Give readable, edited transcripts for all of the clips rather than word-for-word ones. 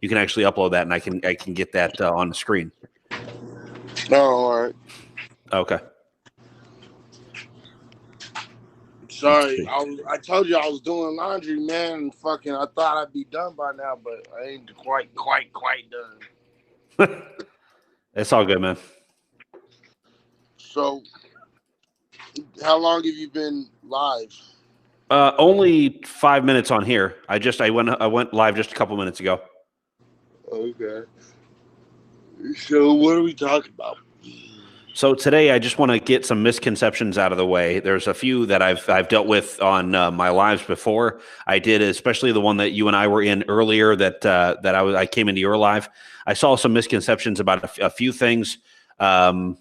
you can actually upload that, and I can get that on the screen. No, all right. Okay. Sorry, I told you I was doing laundry, man. And fucking, I thought I'd be done by now, but I ain't quite done. It's all good, man. So, how long have you been live? Only 5 minutes on here. I went live just a couple minutes ago. Okay. So, what are we talking about? So today, I just want to get some misconceptions out of the way. There's a few that I've dealt with on my lives before. I did, especially the one that you and I were in earlier. That I came into your live. I saw some misconceptions about a few things, but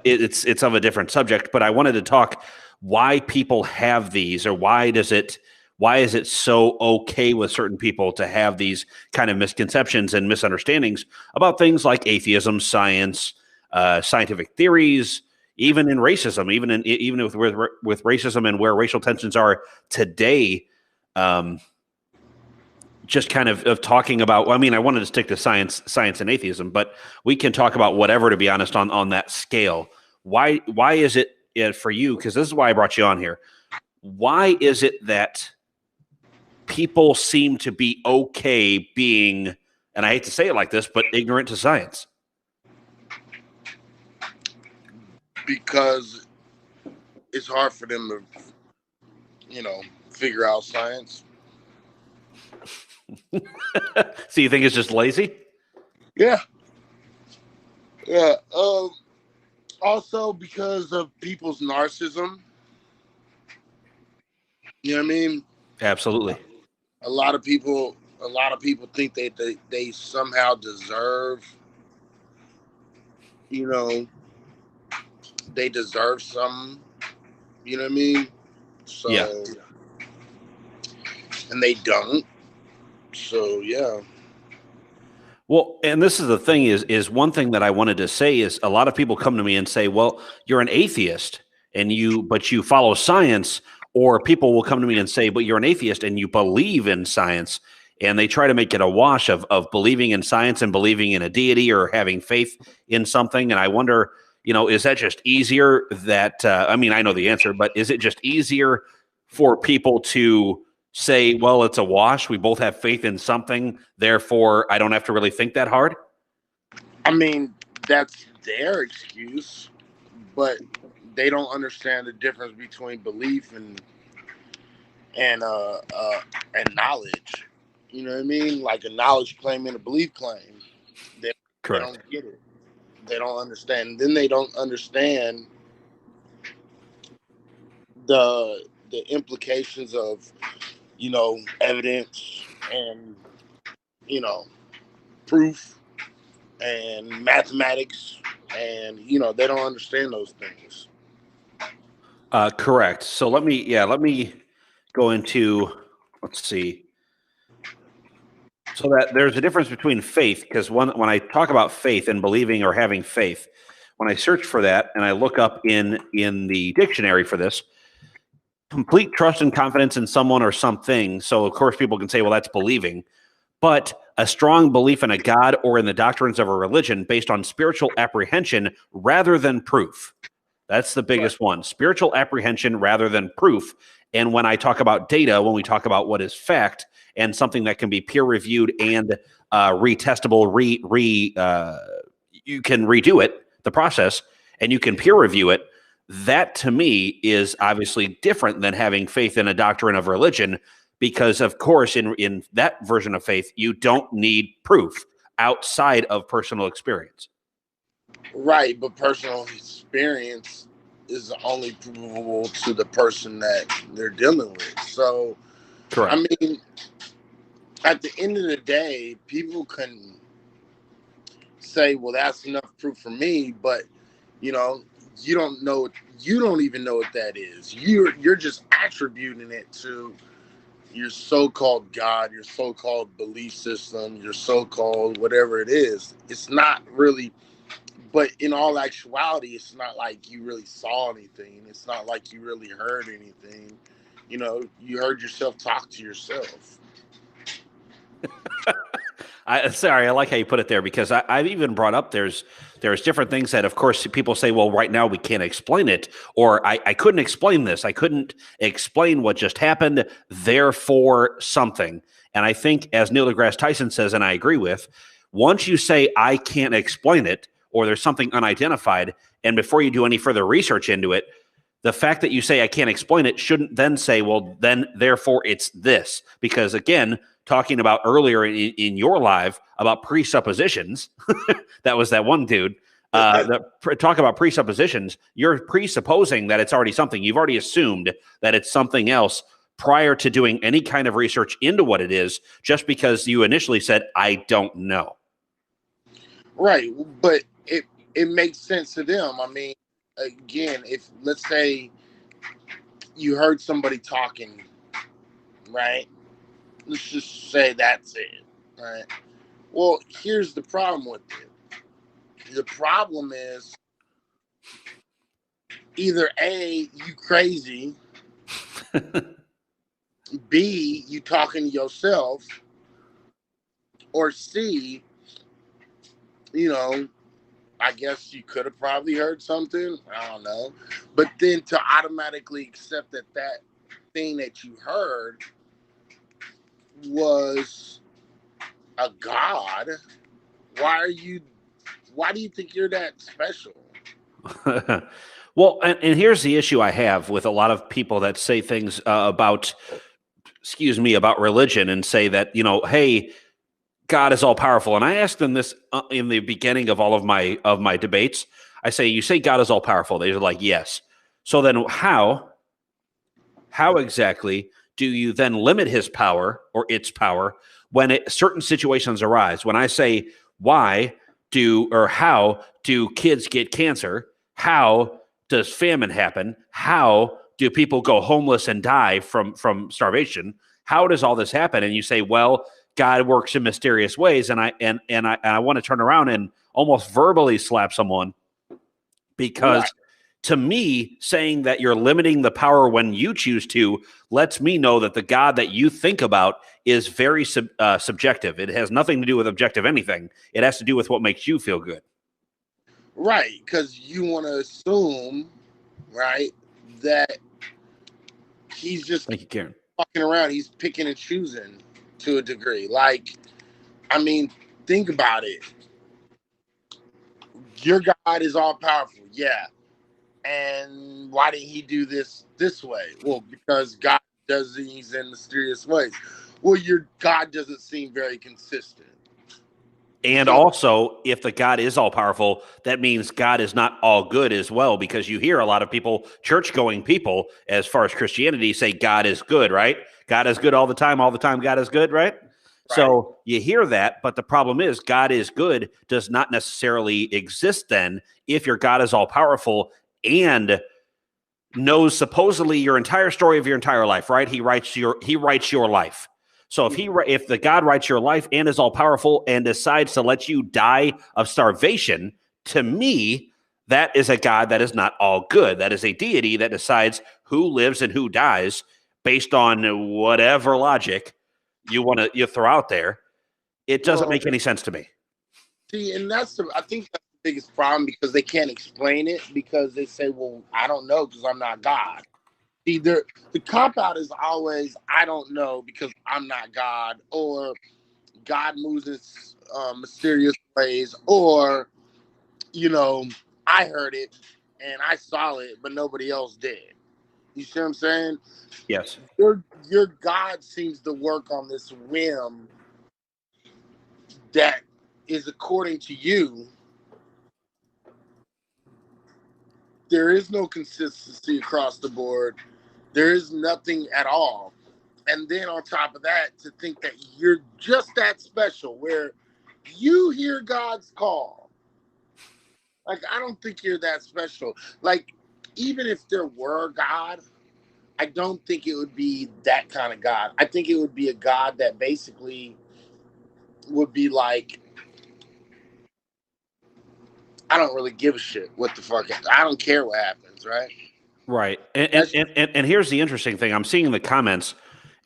it's of a different subject. But I wanted to talk why people have these, or why is it so okay with certain people to have these kind of misconceptions and misunderstandings about things like atheism, science, scientific theories, even in racism, even with racism and where racial tensions are today. Just kind of talking about. I mean, I wanted to stick to science and atheism, but we can talk about whatever, to be honest, on that scale. Why is it for you? Because this is why I brought you on here. Why is it that people seem to be okay being, and I hate to say it like this, but ignorant to science? Because it's hard for them to, figure out science. So you think it's just lazy? Yeah. Yeah. Also because of people's narcissism. You know what I mean? Absolutely. A lot of people think they somehow deserve, they deserve something. You know what I mean? So, yeah. And they don't. So, yeah. Well, and this is the thing is one thing that I wanted to say is a lot of people come to me and say, well, you're an atheist but you follow science, or people will come to me and say, but you're an atheist and you believe in science. And they try to make it a wash of believing in science and believing in a deity or having faith in something. And I wonder, is that just easier that, I mean, I know the answer, but is it just easier for people to say, well, it's a wash. We both have faith in something. Therefore, I don't have to really think that hard? I mean, that's their excuse, but they don't understand the difference between belief and knowledge. You know what I mean? Like a knowledge claim and a belief claim. They don't get it. They don't understand. Then they don't understand the implications of, evidence and, proof and mathematics, and they don't understand those things. Correct. So let me go into, let's see. So that there's a difference between faith, because when I talk about faith and believing or having faith, when I search for that and I look up in the dictionary for this, complete trust and confidence in someone or something. So of course people can say, well, that's believing, but a strong belief in a God or in the doctrines of a religion based on spiritual apprehension rather than proof. That's the biggest one. Spiritual apprehension rather than proof. And when I talk about data, when we talk about what is fact and something that can be peer reviewed and retestable, you can redo it, the process, and you can peer review it. That to me is obviously different than having faith in a doctrine of religion, because of course in that version of faith, you don't need proof outside of personal experience. Right, but personal experience is only provable to the person that they're dealing with. So, correct. I mean, at the end of the day, people can say, well, that's enough proof for me, but, you don't know, you don't even know what that is. You're just attributing it to your so-called God, your so-called belief system, your so-called whatever it is. It's not really. But in all actuality, it's not like you really saw anything. It's not like you really heard anything. You heard yourself talk to yourself. Sorry, I like how you put it there, because I've even brought up there's different things that, of course, people say, well, right now we can't explain it, or I couldn't explain this. I couldn't explain what just happened, therefore something. And I think, as Neil deGrasse Tyson says, and I agree with, once you say I can't explain it, or there's something unidentified, and before you do any further research into it, the fact that you say I can't explain it shouldn't then say, well, then therefore it's this. Because again, talking about earlier in your live about presuppositions, that was that one dude. Talk about presuppositions. You're presupposing that it's already something. You've already assumed that it's something else prior to doing any kind of research into what it is, just because you initially said, I don't know. Right. But it makes sense to them. I mean, again, if let's say you heard somebody talking, right? Let's just say that's it, right? Well, here's the problem with it. The problem is either A, you crazy, B, you talking to yourself, or C, I guess you could have probably heard something. I don't know. But then to automatically accept that thing that you heard was a god, why do you think you're that special? Well, and here's the issue I have with a lot of people that say things about religion, and say that, hey, God is all powerful. And I asked them this in the beginning of all of my debates. I say, you say God is all powerful. They're like, yes. So then how exactly do you then limit his power, or its power, when certain situations arise? When I say, how do kids get cancer? How does famine happen? How do people go homeless and die from starvation? How does all this happen? And you say, well, God works in mysterious ways, and I want to turn around and almost verbally slap someone, because Right. To me, saying that you're limiting the power when you choose to lets me know that the God that you think about is very subjective. It has nothing to do with objective anything. It has to do with what makes you feel good. Right, because you want to assume, right, that he's just Thank you, Karen. walking around. He's picking and choosing to a degree. Like, I mean, think about it. Your God is all powerful, yeah. And why didn't he do this way? Well, because God does things in mysterious ways. Well, your God doesn't seem very consistent. And So, also, if the God is all powerful, that means God is not all good as well, because you hear a lot of people, church-going people, as far as Christianity, say God is good, right? God is good all the time, God is good, right? So you hear that, but the problem is God is good does not necessarily exist then if your God is all powerful and knows supposedly your entire story of your entire life, right? He writes your life. So if the God writes your life and is all powerful and decides to let you die of starvation, to me, that is a God that is not all good. That is a deity that decides who lives and who dies based on whatever logic you throw out there. It doesn't make any sense to me. See, and I think that's the biggest problem, because they can't explain it, because they say, well, I don't know because I'm not God. Either the cop out is always, I don't know because I'm not God, or God moves in mysterious ways, or, I heard it and I saw it, but nobody else did. You see what I'm saying? Yes. Your God seems to work on this whim that is according to you. There is no consistency across the board. There is nothing at all. And then on top of that, to think that you're just that special, where you hear God's call. Like, I don't think you're that special. Like, even if there were God, I don't think it would be that kind of God. I think it would be a God that basically would be like, I don't really give a shit what the fuck. I don't care what happens, right? Right. And here's the interesting thing. I'm seeing the comments,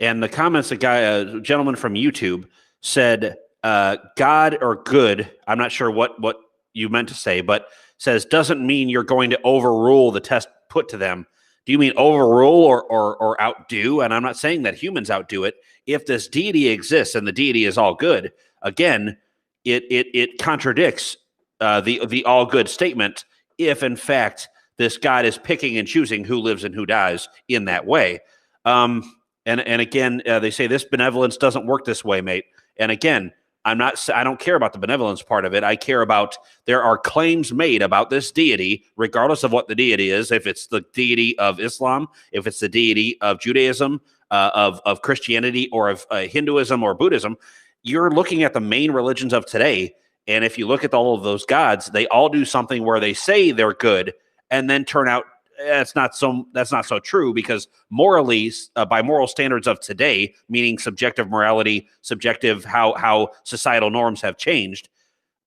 and the comments, a gentleman from YouTube said, God or good, I'm not sure what you meant to say, but says doesn't mean you're going to overrule the test put to them. Do you mean overrule or outdo? And I'm not saying that humans outdo it. If this deity exists and the deity is all good, again, it contradicts the all good statement. If in fact this God is picking and choosing who lives and who dies in that way, and again, they say this benevolence doesn't work this way, mate. And again, I don't care about the benevolence part of it. I care about there are claims made about this deity, regardless of what the deity is. If it's the deity of Islam, if it's the deity of Judaism, of Christianity, or of Hinduism or Buddhism, you're looking at the main religions of today. And if you look at all of those gods, they all do something where they say they're good and then turn out that's not so true, because morally, by moral standards of today, meaning subjective morality, subjective how societal norms have changed,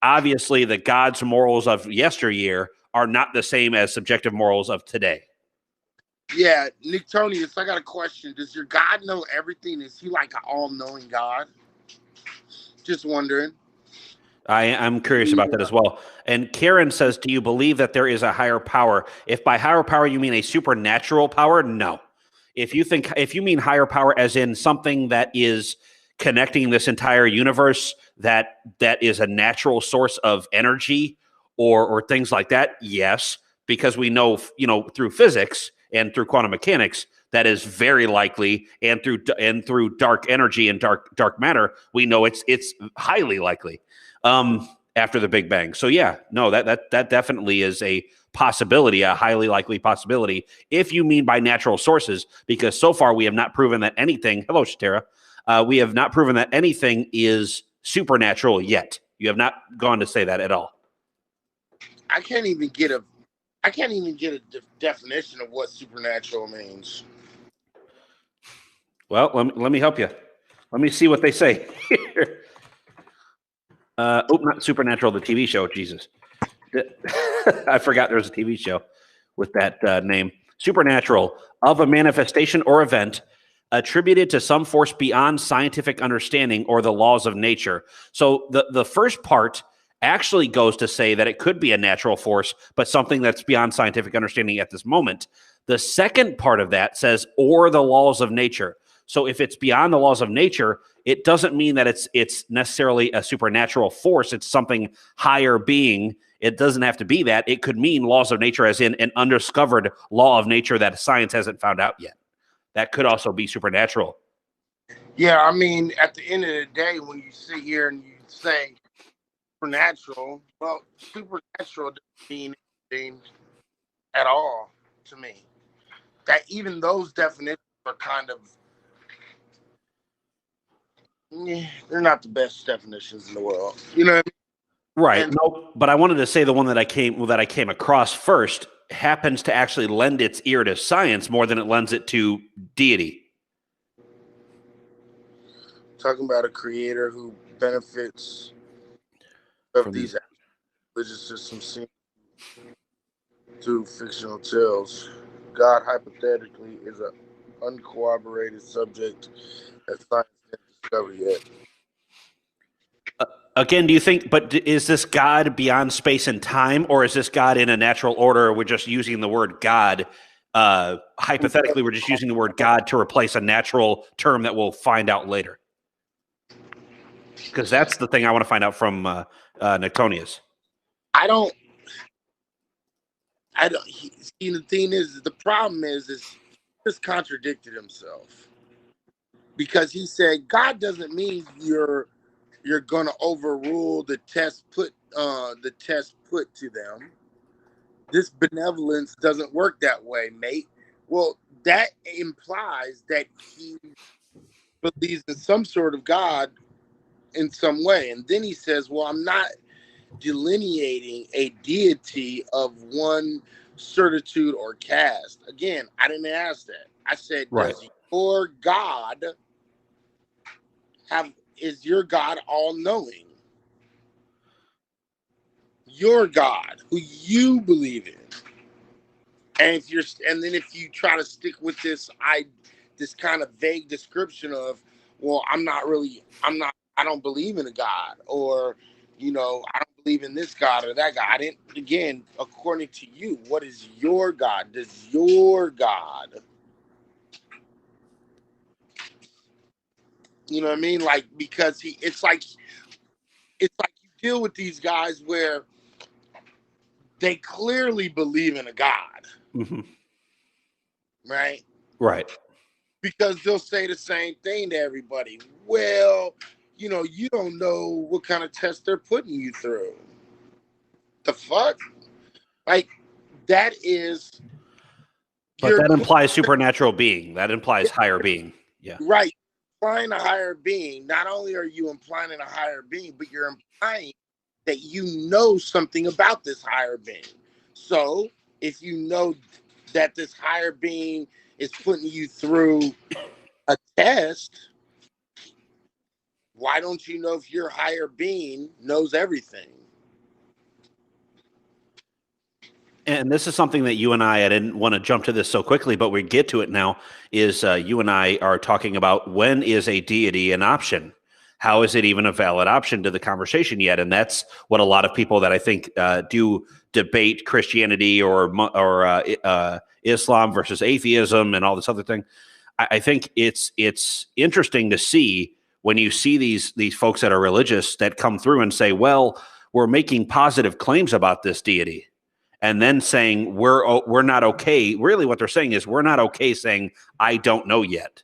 obviously the God's morals of yesteryear are not the same as subjective morals of today. Yeah, Nictonius, I got a question. Does your God know everything? Is he like an all-knowing God? Just wondering. I'm curious about that as well. And Karen says, do you believe that there is a higher power? If by higher power you mean a supernatural power, no. If you mean higher power as in something that is connecting this entire universe, that is a natural source of energy or things like that, yes, because we know, through physics and through quantum mechanics, that is very likely, and through dark energy and dark matter, we know it's highly likely. After the Big Bang. So yeah, no, that definitely is a possibility, a highly likely possibility, if you mean by natural sources, because so far we have not proven that anything, hello, Shatera, we have not proven that anything is supernatural yet. You have not gone to say that at all. I can't even get a definition of what supernatural means. Well, let me help you. Let me see what they say. Not Supernatural, the TV show. Jesus. I forgot there's a TV show with that name. Supernatural, of a manifestation or event attributed to some force beyond scientific understanding or the laws of nature. So the first part actually goes to say that it could be a natural force, but something that's beyond scientific understanding at this moment. The second part of that says, or the laws of nature. So if it's beyond the laws of nature, it doesn't mean that it's necessarily a supernatural force. It's something higher being. It doesn't have to be that. It could mean laws of nature as in an undiscovered law of nature that science hasn't found out yet. That could also be supernatural. Yeah, I mean, at the end of the day, when you sit here and you say supernatural, well, supernatural doesn't mean anything at all to me. That even those definitions are kind of, they're not the best definitions in the world. You know what I mean? Right. No, but I wanted to say the one that I came across first happens to actually lend its ear to science more than it lends it to deity. Talking about a creator who benefits of these religious systems through fictional tales. God hypothetically is an uncorroborated subject that science didn't discover yet. Again, do you think, but is this God beyond space and time, or is this God in a natural order? We're just using the word God. Hypothetically, we're just using the word God to replace a natural term that we'll find out later. Because that's the thing I want to find out from Nectonius. I don't. See, the thing is, the problem is he just contradicted himself, because he said God doesn't mean you're going to overrule the test put to them. This benevolence doesn't work that way, mate. Well, that implies that he believes in some sort of God in some way. And then he says, well, I'm not delineating a deity of one certitude or caste. Again, I didn't ask that. I said, right. Does your God is your God all-knowing? Your God, who you believe in. And then if you try to stick with this kind of vague description of, well, I'm not I don't believe in a God, or, I don't believe in this God or that God. I didn't, again, according to you, what is your God? Does your God, you know what I mean? Like, because it's like you deal with these guys where they clearly believe in a God, Mm-hmm. right? Right. Because they'll say the same thing to everybody. Well, you don't know what kind of test they're putting you through. The fuck? Like, that is, But you're that implies supernatural being. That implies higher being. Yeah. right. Implying a higher being. Not only are you implying a higher being, but you're implying that you know something about this higher being. So if you know that this higher being is putting you through a test, why don't you know if your higher being knows everything? And this is something that you and I didn't want to jump to this so quickly, but we get to it now, is you and I are talking about, when is a deity an option? How is it even a valid option to the conversation yet? And that's what a lot of people that I think do debate Christianity or Islam versus atheism and all this other thing. I think it's interesting to see when you see these folks that are religious that come through and say, well, we're making positive claims about this deity, and then saying we're not okay. Really, what they're saying is, we're not okay saying I don't know yet.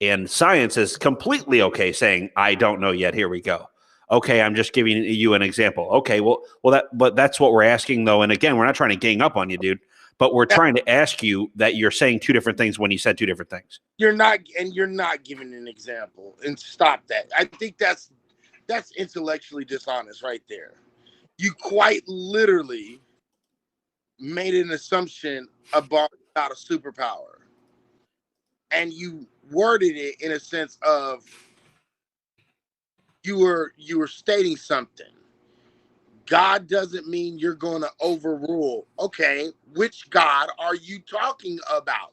And science is completely okay saying I don't know yet. Here we go. Okay, I'm just giving you an example. Okay, but that's what we're asking, though. And again, we're not trying to gang up on you, dude, but we're trying to ask you that you're saying two different things when you said two different things. You're not giving an example, and stop that. I think that's intellectually dishonest right there. You quite literally made an assumption about a superpower, and you worded it in a sense of you were stating something. God doesn't mean you're going to overrule. Okay, which God are you talking about?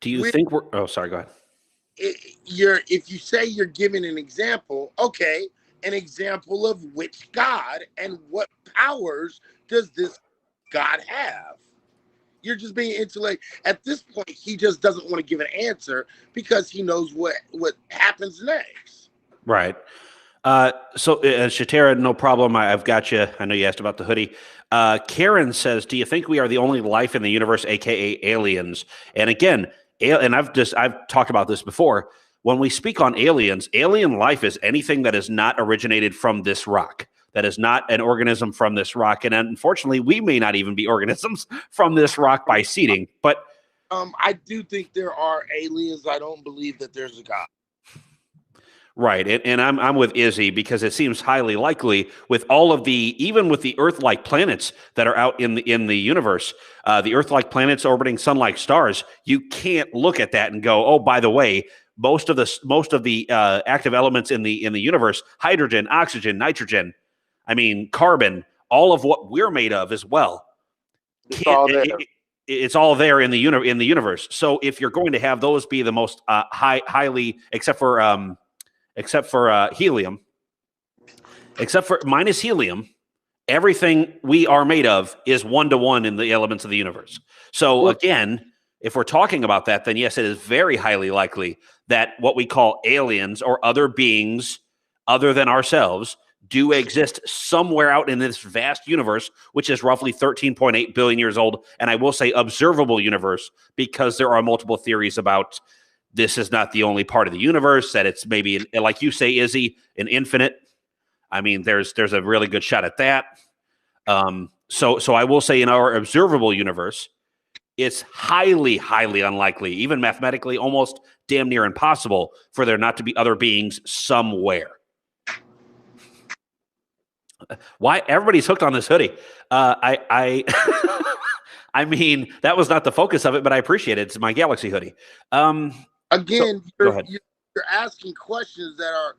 Do you think we're? Oh, sorry. Go ahead. If you say you're giving an example, okay, an example of which God and what powers does this God have? You're just being intellect. At this point, he just doesn't want to give an answer because he knows what happens next. Right. So Shatera, no problem. I've got you. I know you asked about the hoodie. Karen says, do you think we are the only life in the universe, aka aliens? And again, and I've talked about this before. When we speak on aliens, alien life is anything that is not originated from this rock, that is not an organism from this rock. And unfortunately, we may not even be organisms from this rock by seeding. But I do think there are aliens. I don't believe that there's a God. Right, and I'm with Izzy, because it seems highly likely, with all of even with the Earth-like planets that are out in the universe, the Earth-like planets orbiting sun-like stars. You can't look at that and go, oh, by the way, most of the active elements in the universe, hydrogen, oxygen, nitrogen, I mean carbon, all of what we're made of as well. It's all there in the universe. So if you're going to have those be the most highly, except for helium, except for minus helium, everything we are made of is 1-to-1 in the elements of the universe. So again, if we're talking about that, then yes, it is very highly likely that what we call aliens or other beings other than ourselves do exist somewhere out in this vast universe, which is roughly 13.8 billion years old. And I will say observable universe, because there are multiple theories about this is not the only part of the universe, that it's maybe, like you say, Izzy, an infinite. I mean, there's a really good shot at that. So I will say, in our observable universe, it's highly, highly unlikely, even mathematically, almost damn near impossible, for there not to be other beings somewhere. Why everybody's hooked on this hoodie? I I mean, that was not the focus of it, but I appreciate it. It's my Galaxy hoodie. Again, go ahead. You're asking questions that are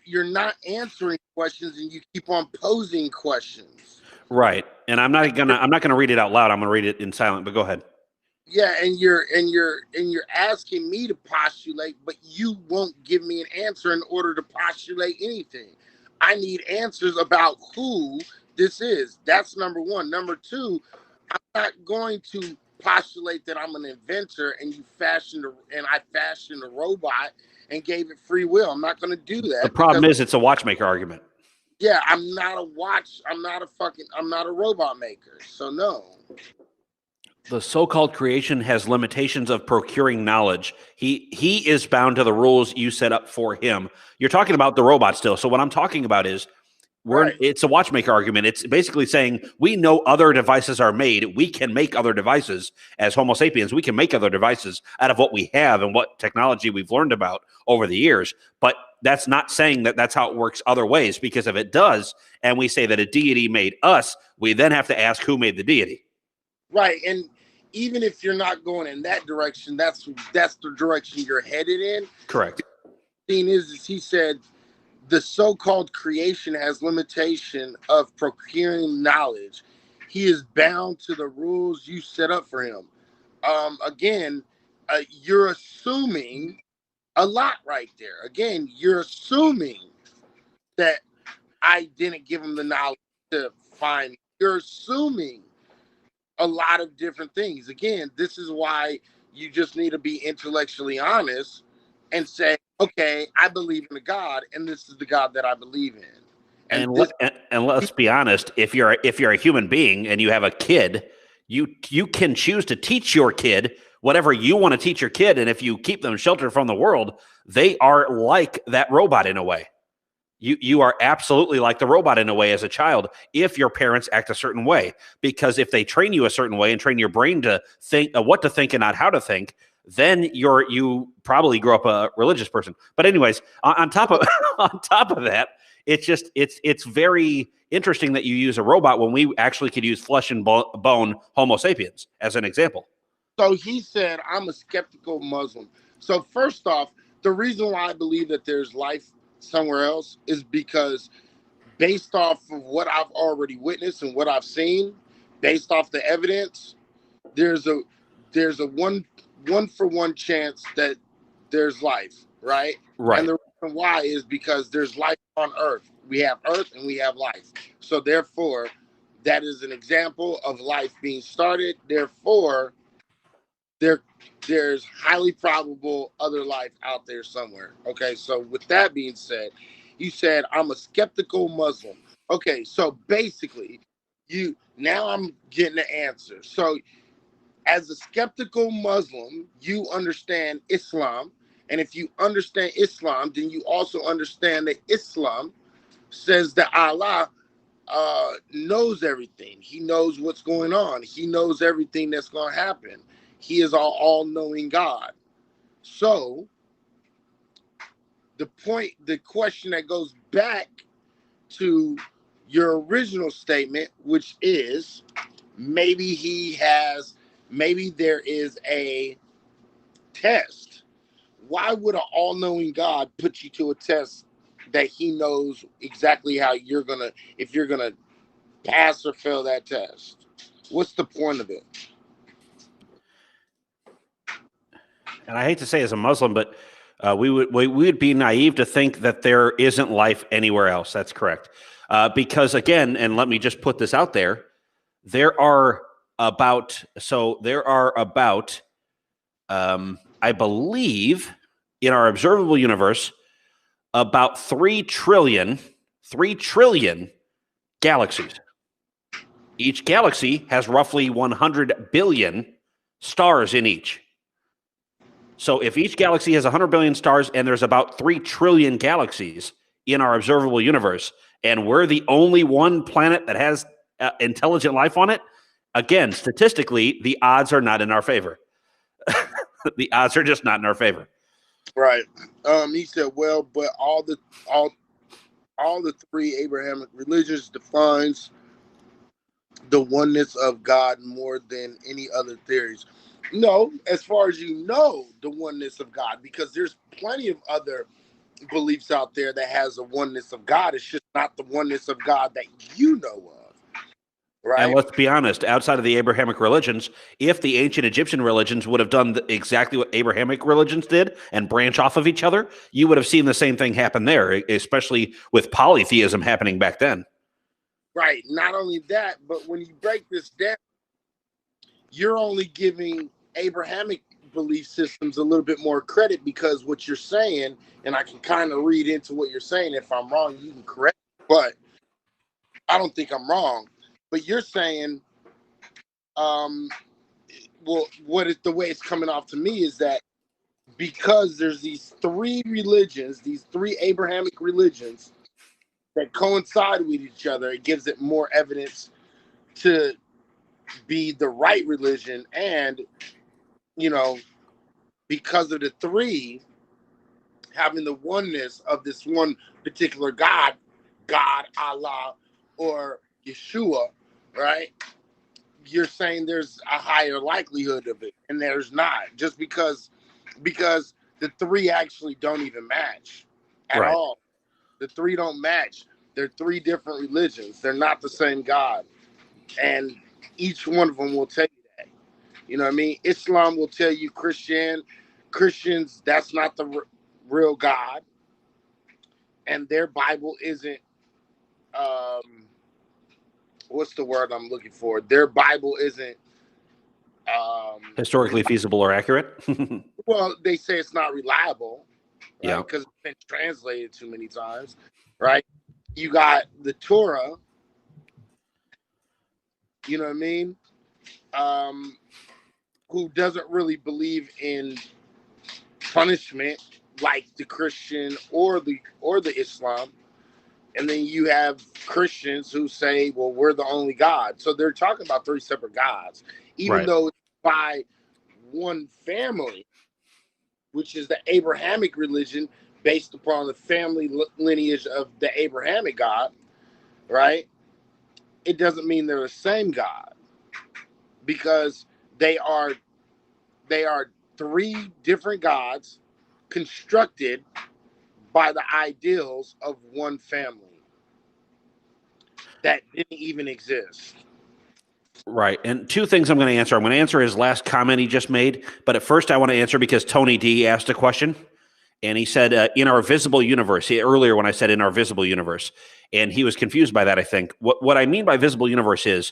you're not answering questions, and you keep on posing questions. Right. And I'm not gonna read it out loud. I'm gonna read it in silent, but go ahead. Yeah, and you're asking me to postulate, but you won't give me an answer in order to postulate anything. I need answers about who this is. That's number one. Number two, I'm not going to postulate that I'm an inventor and I fashioned a robot and gave it free will. I'm not going to do The that problem because is it's a watchmaker argument. yeah, I'm not a robot maker. So no. The so-called creation has limitations of procuring knowledge. He is bound to the rules you set up for him. You're talking about the robot still. So what I'm talking about is Right. it's a watchmaker argument. It's basically saying we know other devices are made. We can make other devices as Homo sapiens. We can make other devices out of what we have and what technology we've learned about over the years. But that's not saying that that's how it works other ways, because if it does, and we say that a deity made us, we then have to ask who made the deity. Right. And even if you're not going in that direction, that's the direction you're headed in. Correct. The thing is he said the so-called creation has limitation of procuring knowledge. He is bound to the rules you set up for him. Again, you're assuming a lot right there. Again, you're assuming that I didn't give him the knowledge to find. You're assuming a lot of different things. Again, this is why you just need to be intellectually honest and say, okay, I believe in a God, and this is the God that I believe in. And let's be honest, if you're a human being and you have a kid, you can choose to teach your kid whatever you want to teach your kid, and if you keep them sheltered from the world, they are like that robot in a way. You are absolutely like the robot in a way as a child if your parents act a certain way, because if they train you a certain way and train your brain to think what to think and not how to think, then you probably grow up a religious person. But anyways, on top of on top of that, it's very interesting that you use a robot when we actually could use flesh and bone Homo sapiens as an example. So he said, I'm a skeptical Muslim. So first off, the reason why I believe that there's life somewhere else is because based off of what I've already witnessed and what I've seen, based off the evidence, there's a one for one chance that there's life, right? Right. And the reason why is because there's life on Earth. We have Earth and we have life. So therefore, that is an example of life being started. Therefore, there's highly probable other life out there somewhere. Okay, so with that being said, you said I'm a skeptical Muslim. Okay, so basically, now I'm getting the answer. So as a skeptical Muslim, you understand Islam, and if you understand Islam, then you also understand that Islam says that Allah knows everything. He knows what's going on. He knows everything that's going to happen. He is all-knowing God. So the question that goes back to your original statement, which is maybe there is a test. Why would an all-knowing God put you to a test that he knows exactly how if you're gonna pass or fail that test? What's the point of it? And I hate to say as a Muslim, but we would be naive to think that there isn't life anywhere else. That's correct. Because again, and let me just put this out there, there are about, I believe, in our observable universe, about 3 trillion galaxies. Each galaxy has roughly 100 billion stars in each. So if each galaxy has 100 billion stars and there's about 3 trillion galaxies in our observable universe, and we're the only one planet that has intelligent life on it, again, statistically, the odds are not in our favor. The odds are just not in our favor. Right. He said, well, but all the 3 Abrahamic religions defines the oneness of God more than any other theories. No, as far as you know, the oneness of God, because there's plenty of other beliefs out there that has a oneness of God. It's just not the oneness of God that you know of. right? And let's be honest, outside of the Abrahamic religions, if the ancient Egyptian religions would have done exactly what Abrahamic religions did and branch off of each other, you would have seen the same thing happen there, especially with polytheism happening back then. Right. Not only that, but when you break this down, you're only giving Abrahamic belief systems a little bit more credit, because what you're saying, and I can kind of read into what you're saying. If I'm wrong, you can correct me, but I don't think I'm wrong. But you're saying, well, the way it's coming off to me is that because there's these three religions, these three Abrahamic religions that coincide with each other, it gives it more evidence to be the right religion. And, you know, because of the three having the oneness of this one particular God, Allah, or Yeshua, right? You're saying there's a higher likelihood of it, and there's not, just because the three actually don't even match at all. The three don't match. They're three different religions. They're not the same God, and each one of them will tell you that. You know what I mean? Islam will tell you Christians, that's not the real God, and their Bible isn't. What's the word I'm looking for? Their Bible isn't Historically feasible or accurate. well, they say it's not reliable, right? Yeah, Because it's been translated too many times, right? You got the Torah, you know what I mean? Who doesn't really believe in punishment like the Christian or the Islam. And then you have Christians who say, well, we're the only God. So they're talking about three separate gods, even though it's by one family, which is the Abrahamic religion, based upon the family lineage of the Abrahamic God, right? It doesn't mean they're the same God, because they are three different gods constructed by the ideals of one family that didn't even exist. Right. And two things I'm going to answer. I'm going to answer his last comment he just made, but at first I want to answer because Tony D asked a question, and he said, in our visible universe, earlier when I said in our visible universe, and he was confused by that, I think. What I mean by visible universe is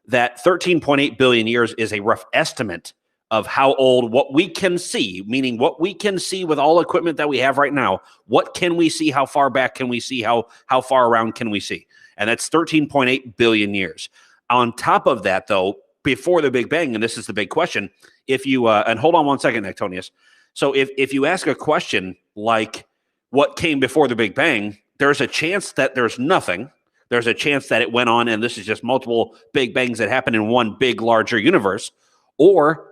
that 13.8 billion years is a rough estimate of how old what we can see, meaning what we can see with all equipment that we have right now. What can we see? How far back can we see? How far around can we see? And that's 13.8 billion years. On top of that, though, before the Big Bang, and this is the big question, if you, and hold on one second, Antonius. So if you ask a question like what came before the Big Bang, there's a chance that there's nothing. There's a chance that it went on and this is just multiple Big Bangs that happen in one big, larger universe. Or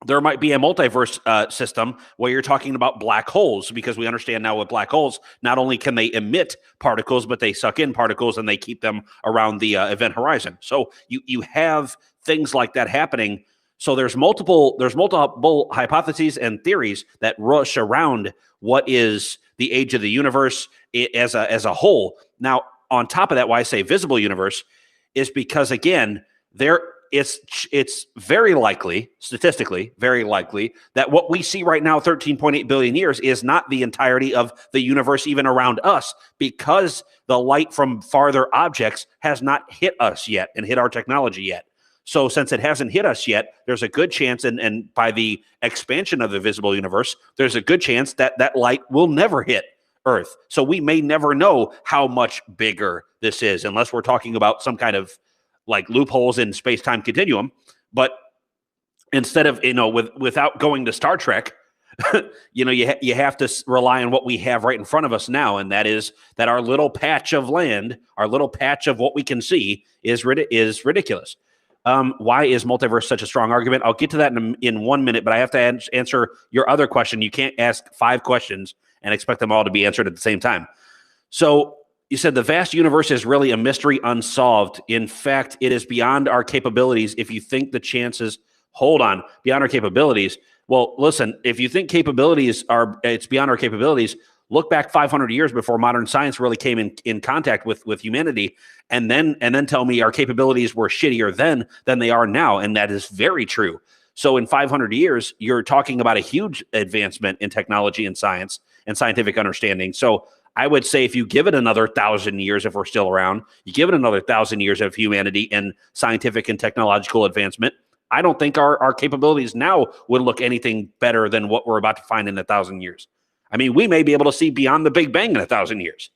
there might be a multiverse system where you're talking about black holes, because we understand now with black holes, not only can they emit particles, but they suck in particles and they keep them around the event horizon. So you have things like that happening. So there's multiple hypotheses and theories that rush around what is the age of the universe as a whole. Now, on top of that, why I say visible universe is because, again, it's very likely, statistically, very likely, that what we see right now, 13.8 billion years, is not the entirety of the universe even around us, because the light from farther objects has not hit us yet and hit our technology yet. So since it hasn't hit us yet, there's a good chance, and by the expansion of the visible universe, there's a good chance that that light will never hit Earth. So we may never know how much bigger this is, unless we're talking about some kind of like loopholes in space-time continuum. But instead of, without going to Star Trek, you have to rely on what we have right in front of us now, and that is that our little patch of land, our little patch of what we can see is ridiculous. Why is multiverse such a strong argument? I'll get to that in 1 minute, but I have to answer your other question. You can't ask 5 questions and expect them all to be answered at the same time. So you said the vast universe is really a mystery unsolved. In fact, it is beyond our capabilities. If you think the chances, beyond our capabilities. Well, listen, if you think it's beyond our capabilities, Look back 500 years before modern science really came in contact with humanity, and then tell me our capabilities were shittier then than they are now, and that is very true. So in 500 years, you're talking about a huge advancement in technology and science and scientific understanding. So I would say if you give it another 1,000 years, if we're still around, you give it another 1,000 years of humanity and scientific and technological advancement, I don't think our capabilities now would look anything better than what we're about to find in 1,000 years. I mean, we may be able to see beyond the Big Bang in 1,000 years.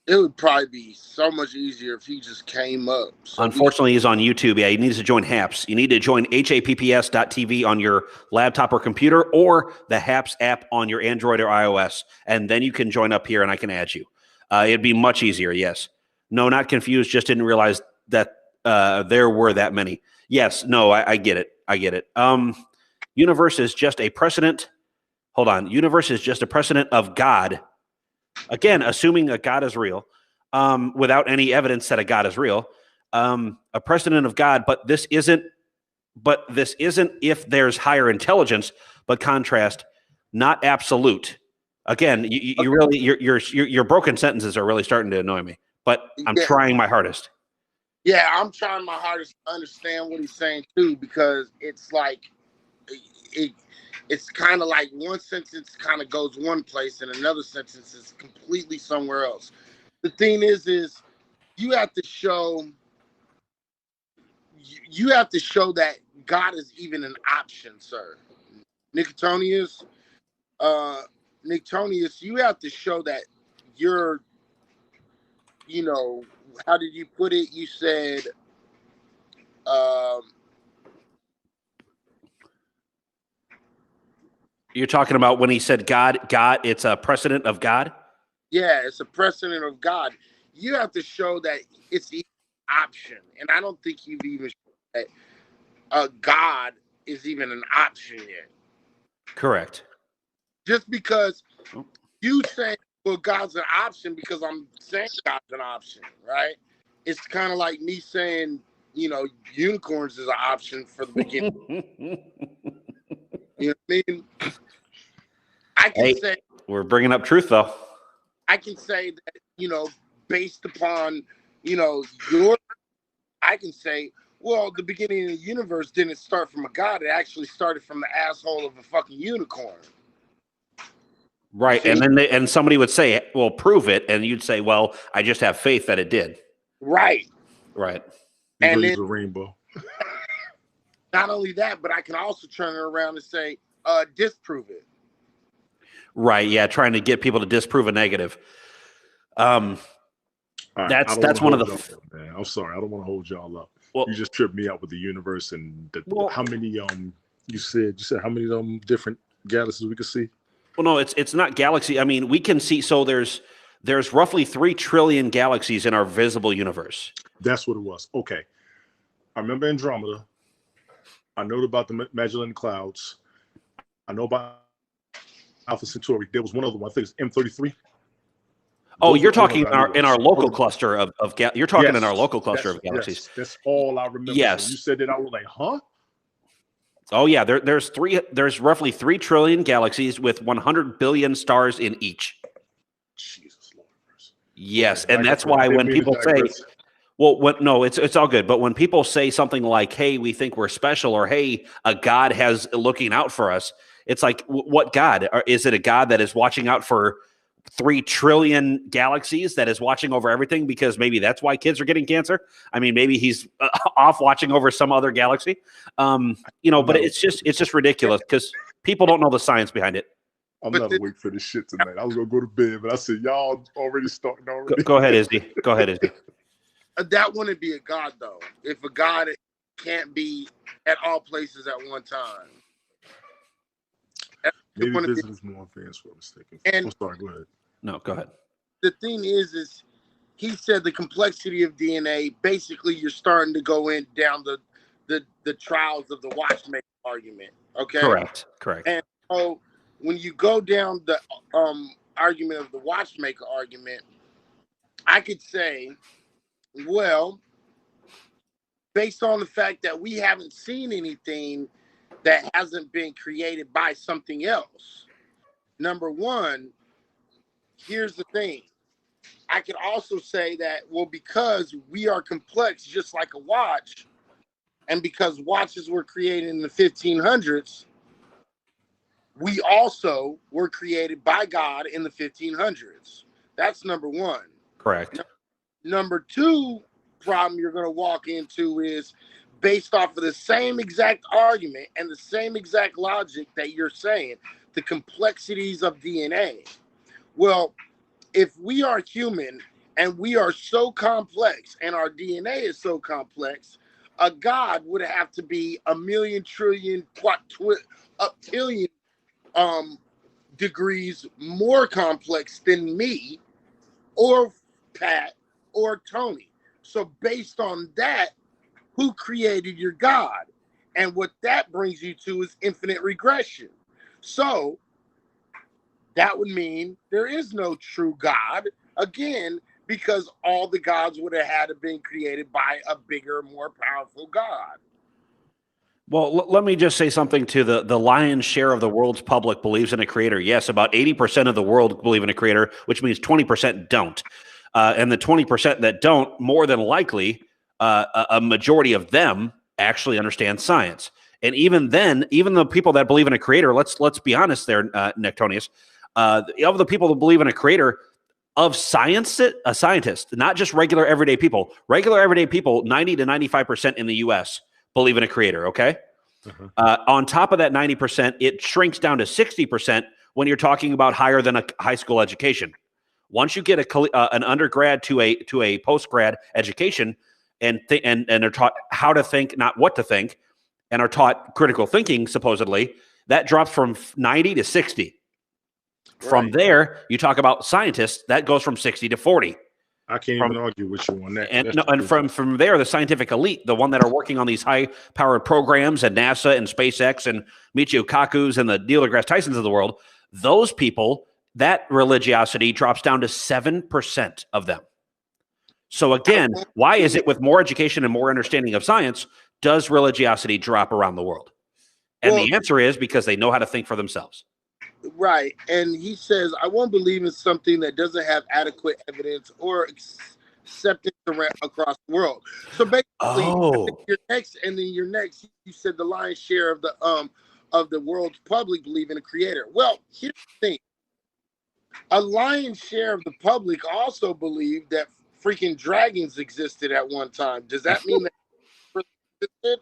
It would probably be so much easier if he just came up. So unfortunately, he's on YouTube. Yeah, he needs to join HAPS. You need to join HAPPS.TV on your laptop or computer, or the HAPS app on your Android or iOS, and then you can join up here and I can add you. It'd be much easier, yes. No, not confused, just didn't realize that there were that many. Yes, no, I get it. I get it. Universe is just a precedent. Hold on. Universe is just a precedent of God. Again, assuming a God is real, without any evidence that a God is real, a precedent of God. But this isn't if there's higher intelligence, but contrast, not absolute. Again, you really your broken sentences are really starting to annoy me. But I'm trying my hardest. Yeah, I'm trying my hardest to understand what he's saying too, because it's like it's kind of like one sentence kind of goes one place and another sentence is completely somewhere else. The thing is you have to show that God is even an option, sir. Nicotonius, you have to show that you're, how did you put it? You said, you're talking about when he said God, it's a precedent of God? Yeah, it's a precedent of God. You have to show that it's the option. And I don't think you've even shown that God is even an option yet. Correct. Just because you say, well, God's an option because I'm saying God's an option, right? It's kind of like me saying, unicorns is an option for the beginning. You know what I mean? I can say we're bringing up truth, though. I can say that, based upon, I can say, well, the beginning of the universe didn't start from a God. It actually started from the asshole of a fucking unicorn. Right. See? And then somebody would say, well, prove it. And you'd say, well, I just have faith that it did. Right. Right. And then, a rainbow. Not only that, but I can also turn it around and say, disprove it. Right. Yeah. Trying to get people to disprove a negative. That's one of the. Man, I'm sorry. I don't want to hold y'all up. Well, you just tripped me out with the universe and how many you said how many different galaxies we could see. Well, no, it's not galaxy. I mean, we can see. So there's roughly 3 trillion galaxies in our visible universe. That's what it was. Okay, I remember Andromeda. I know about the Magellan Clouds. I know about Alpha Centauri. There was one other one. I think it's M33. Oh, you're talking in our local cluster of you're talking in our local cluster of galaxies. Yes, that's all I remember. Yes. When you said that, I was like, huh? Oh yeah, there's roughly 3 trillion galaxies with 100 billion stars in each. Jesus Lord. Yes, and that's why when people say, no, it's all good. But when people say something like, "Hey, we think we're special," or "Hey, a God has looking out for us," it's like, what God? Or is it a God that is watching out for 3 trillion galaxies, that is watching over everything? Because maybe that's why kids are getting cancer. I mean, maybe he's off watching over some other galaxy. But it's just ridiculous because people don't know the science behind it. I'm not awake for this shit tonight. I was gonna go to bed, but I said y'all already starting already. Go ahead, Izzy. Go ahead, Izzy. That wouldn't be a God, though. If a God can't be at all places at one time. Maybe this is more advanced for mistaken. I'm sorry, go ahead. No, go ahead. The thing is he said the complexity of DNA, basically you're starting to go down the trials of the watchmaker argument. Okay. Correct. And so when you go down the argument of the watchmaker argument, I could say, well, based on the fact that we haven't seen anything that hasn't been created by something else. Number one, here's the thing. I could also say that, well, because we are complex, just like a watch, and because watches were created in the 1500s, we also were created by God in the 1500s. That's number one. Correct. Number two problem you're going to walk into is based off of the same exact argument and the same exact logic that you're saying, the complexities of DNA. Well, if we are human and we are so complex and our DNA is so complex, a God would have to be a million trillion octillion degrees more complex than me or Pat or Tony. So based on that, who created your God? And what that brings you to is infinite regression. So that would mean there is no true God, again, because all the gods would have had to been created by a bigger, more powerful God. Well, let me just say something to the lion's share of the world's public believes in a creator. Yes, about 80% of the world believe in a creator, which means 20% don't. And the 20% that don't, more than likely, a majority of them actually understand science. And even then, even the people that believe in a creator, let's be honest there, Nectonius, of the people that believe in a creator, of science, a scientist, not just regular everyday people, 90 to 95% in the US believe in a creator, okay? On top of that 90%, it shrinks down to 60% when you're talking about higher than a high school education. Once you get an undergrad to a post-grad education and are taught how to think, not what to think, and are taught critical thinking, supposedly, that drops from 90 to 60. From there, you talk about scientists, that goes from 60 to 40. I can't even argue with you on that. And from there, the scientific elite, the one that are working on these high-powered programs at NASA and SpaceX and Michio Kaku's and the Neil deGrasse Tysons of the world, those people, that religiosity drops down to 7% of them. So again, why is it with more education and more understanding of science, does religiosity drop around the world? And the answer is because they know how to think for themselves. Right. And he says, I won't believe in something that doesn't have adequate evidence or acceptance across the world. So basically, your next, you said the lion's share of the world's public believe in a creator. Well, here's the thing. A lion's share of the public also believed that freaking dragons existed at one time. Does that mean that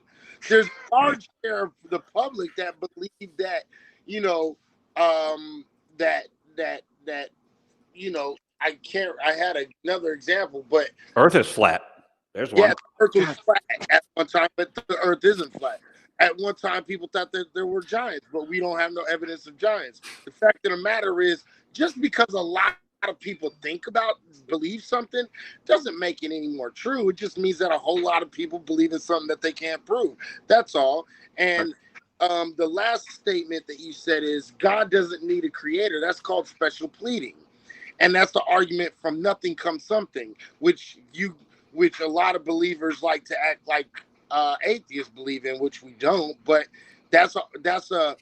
there's a large share of the public that believe that, you know, I had another example, but Earth is flat. There's one. Yeah, the Earth was flat at one time, but the Earth isn't flat. At one time, people thought that there were giants, but we don't have no evidence of giants. The fact of the matter is, just because a lot of people believe something, doesn't make it any more true. It just means that a whole lot of people believe in something that they can't prove. That's all. And the last statement that you said is God doesn't need a creator. That's called special pleading. And that's the argument from nothing comes something, which a lot of believers like to act like atheists believe in, which we don't. But that's a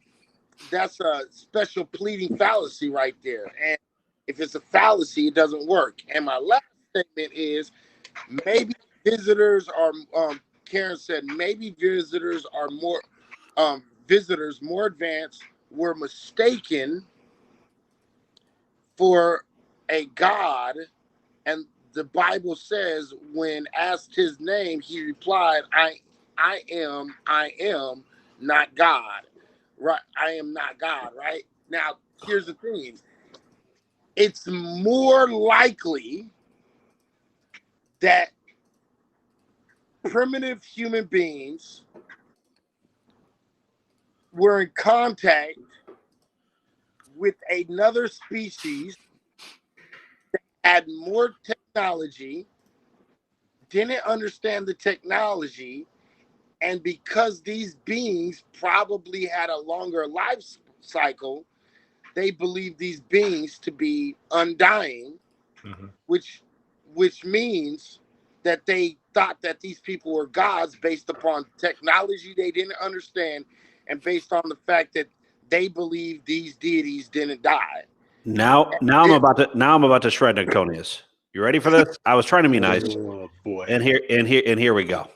special pleading fallacy right there. And if it's a fallacy, it doesn't work. And my last statement is maybe visitors are. Karen said maybe visitors are more advanced were mistaken for a God, and the Bible says when asked his name, he replied, I am not God. Right? I am not God, right? Now, here's the thing. It's more likely that primitive human beings were in contact with another species that had more technology, didn't understand the technology, and because these beings probably had a longer life cycle, they believed these beings to be undying, which means that they thought that these people were gods based upon technology they didn't understand, and based on the fact that they believe these deities didn't die. Now I'm about to shred Antonius. You ready for this? I was trying to be nice. Oh boy. And here we go.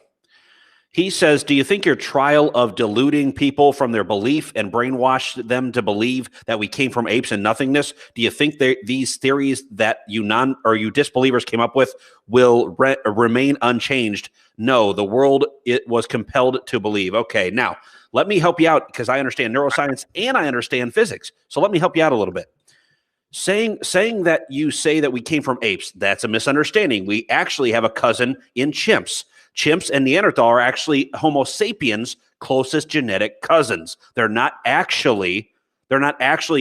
He says, do you think your trial of deluding people from their belief and brainwash them to believe that we came from apes and nothingness, do you think these theories that you disbelievers came up with will remain unchanged? No, the world it was compelled to believe. Okay, now let me help you out because I understand neuroscience and I understand physics. So let me help you out a little bit. Saying that you say that we came from apes, that's a misunderstanding. We actually have a cousin in chimps. Chimps and Neanderthal are actually Homo sapiens' closest genetic cousins. They're not actually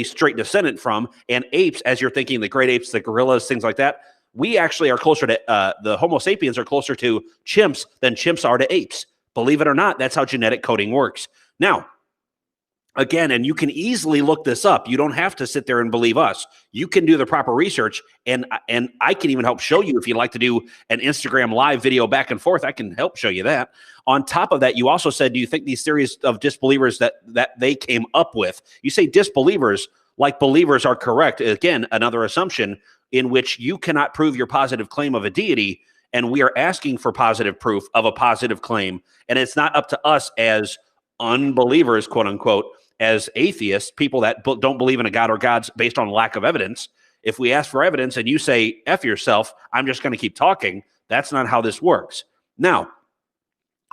straight descendant from. And apes, as you're thinking, the great apes, the gorillas, things like that, we actually are closer to the Homo sapiens are closer to chimps than chimps are to apes. Believe it or not, that's how genetic coding works. Now, again, and you can easily look this up. You don't have to sit there and believe us. You can do the proper research, and I can even help show you if you'd like to do an Instagram live video back and forth. I can help show you that. On top of that, you also said, do you think these theories of disbelievers that they came up with? You say disbelievers like believers are correct. Again, another assumption in which you cannot prove your positive claim of a deity, and we are asking for positive proof of a positive claim, and it's not up to us as unbelievers, quote unquote, as atheists, people that don't believe in a God or gods based on lack of evidence. If we ask for evidence and you say, F yourself, I'm just going to keep talking, that's not how this works. Now,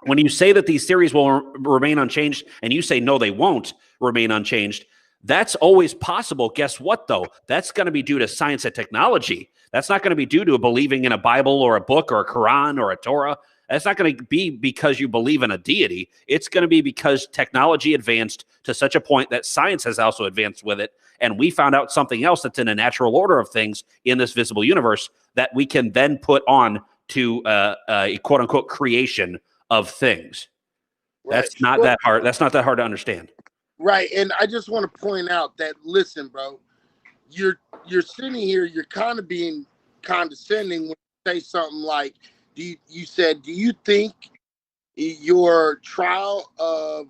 when you say that these theories will remain unchanged and you say, no, they won't remain unchanged, that's always possible. Guess what, though? That's going to be due to science and technology. That's not going to be due to believing in a Bible or a book or a Quran or a Torah. That's not going to be because you believe in a deity. It's going to be because technology advanced to such a point that science has also advanced with it. And we found out something else that's in a natural order of things in this visible universe that we can then put on to a quote unquote creation of things. Right. That's not that hard. That's not that hard to understand. Right. And I just want to point out that, listen, bro, you're sitting here, you're kind of being condescending when you say something like, you said, do you think your trial of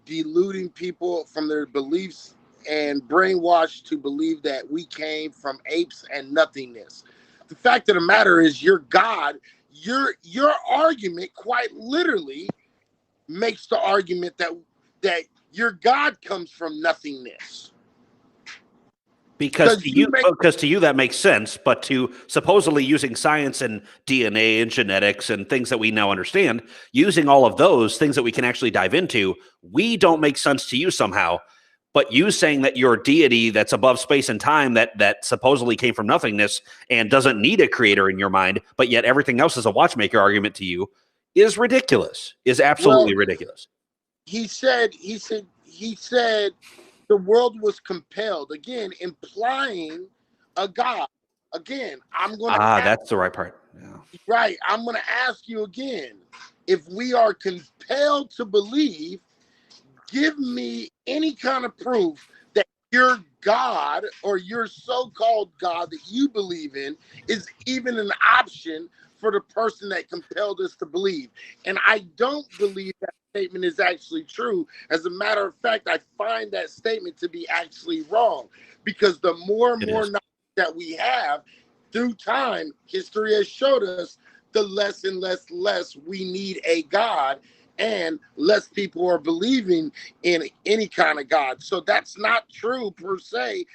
deluding people from their beliefs and brainwashed to believe that we came from apes and nothingness? The fact of the matter is, your God, your argument quite literally makes the argument that your God comes from nothingness. Because to you that makes sense, but to supposedly using science and DNA and genetics and things that we now understand, using all of those things that we can actually dive into, we don't make sense to you somehow. But you saying that your deity that's above space and time that supposedly came from nothingness and doesn't need a creator in your mind, but yet everything else is a watchmaker argument to you is ridiculous, is absolutely ridiculous. He said the world was compelled, again, implying a God. Again, I'm going to that's the right part. Yeah. Right. I'm going to ask you again, if we are compelled to believe, give me any kind of proof that your God or your so-called God that you believe in is even an option for the person that compelled us to believe. And I don't believe that statement is actually true. As a matter of fact, I find that statement to be actually wrong, because the more and more knowledge that we have through time, history has showed us the less and less we need a God, and less people are believing in any kind of God. So that's not true per se,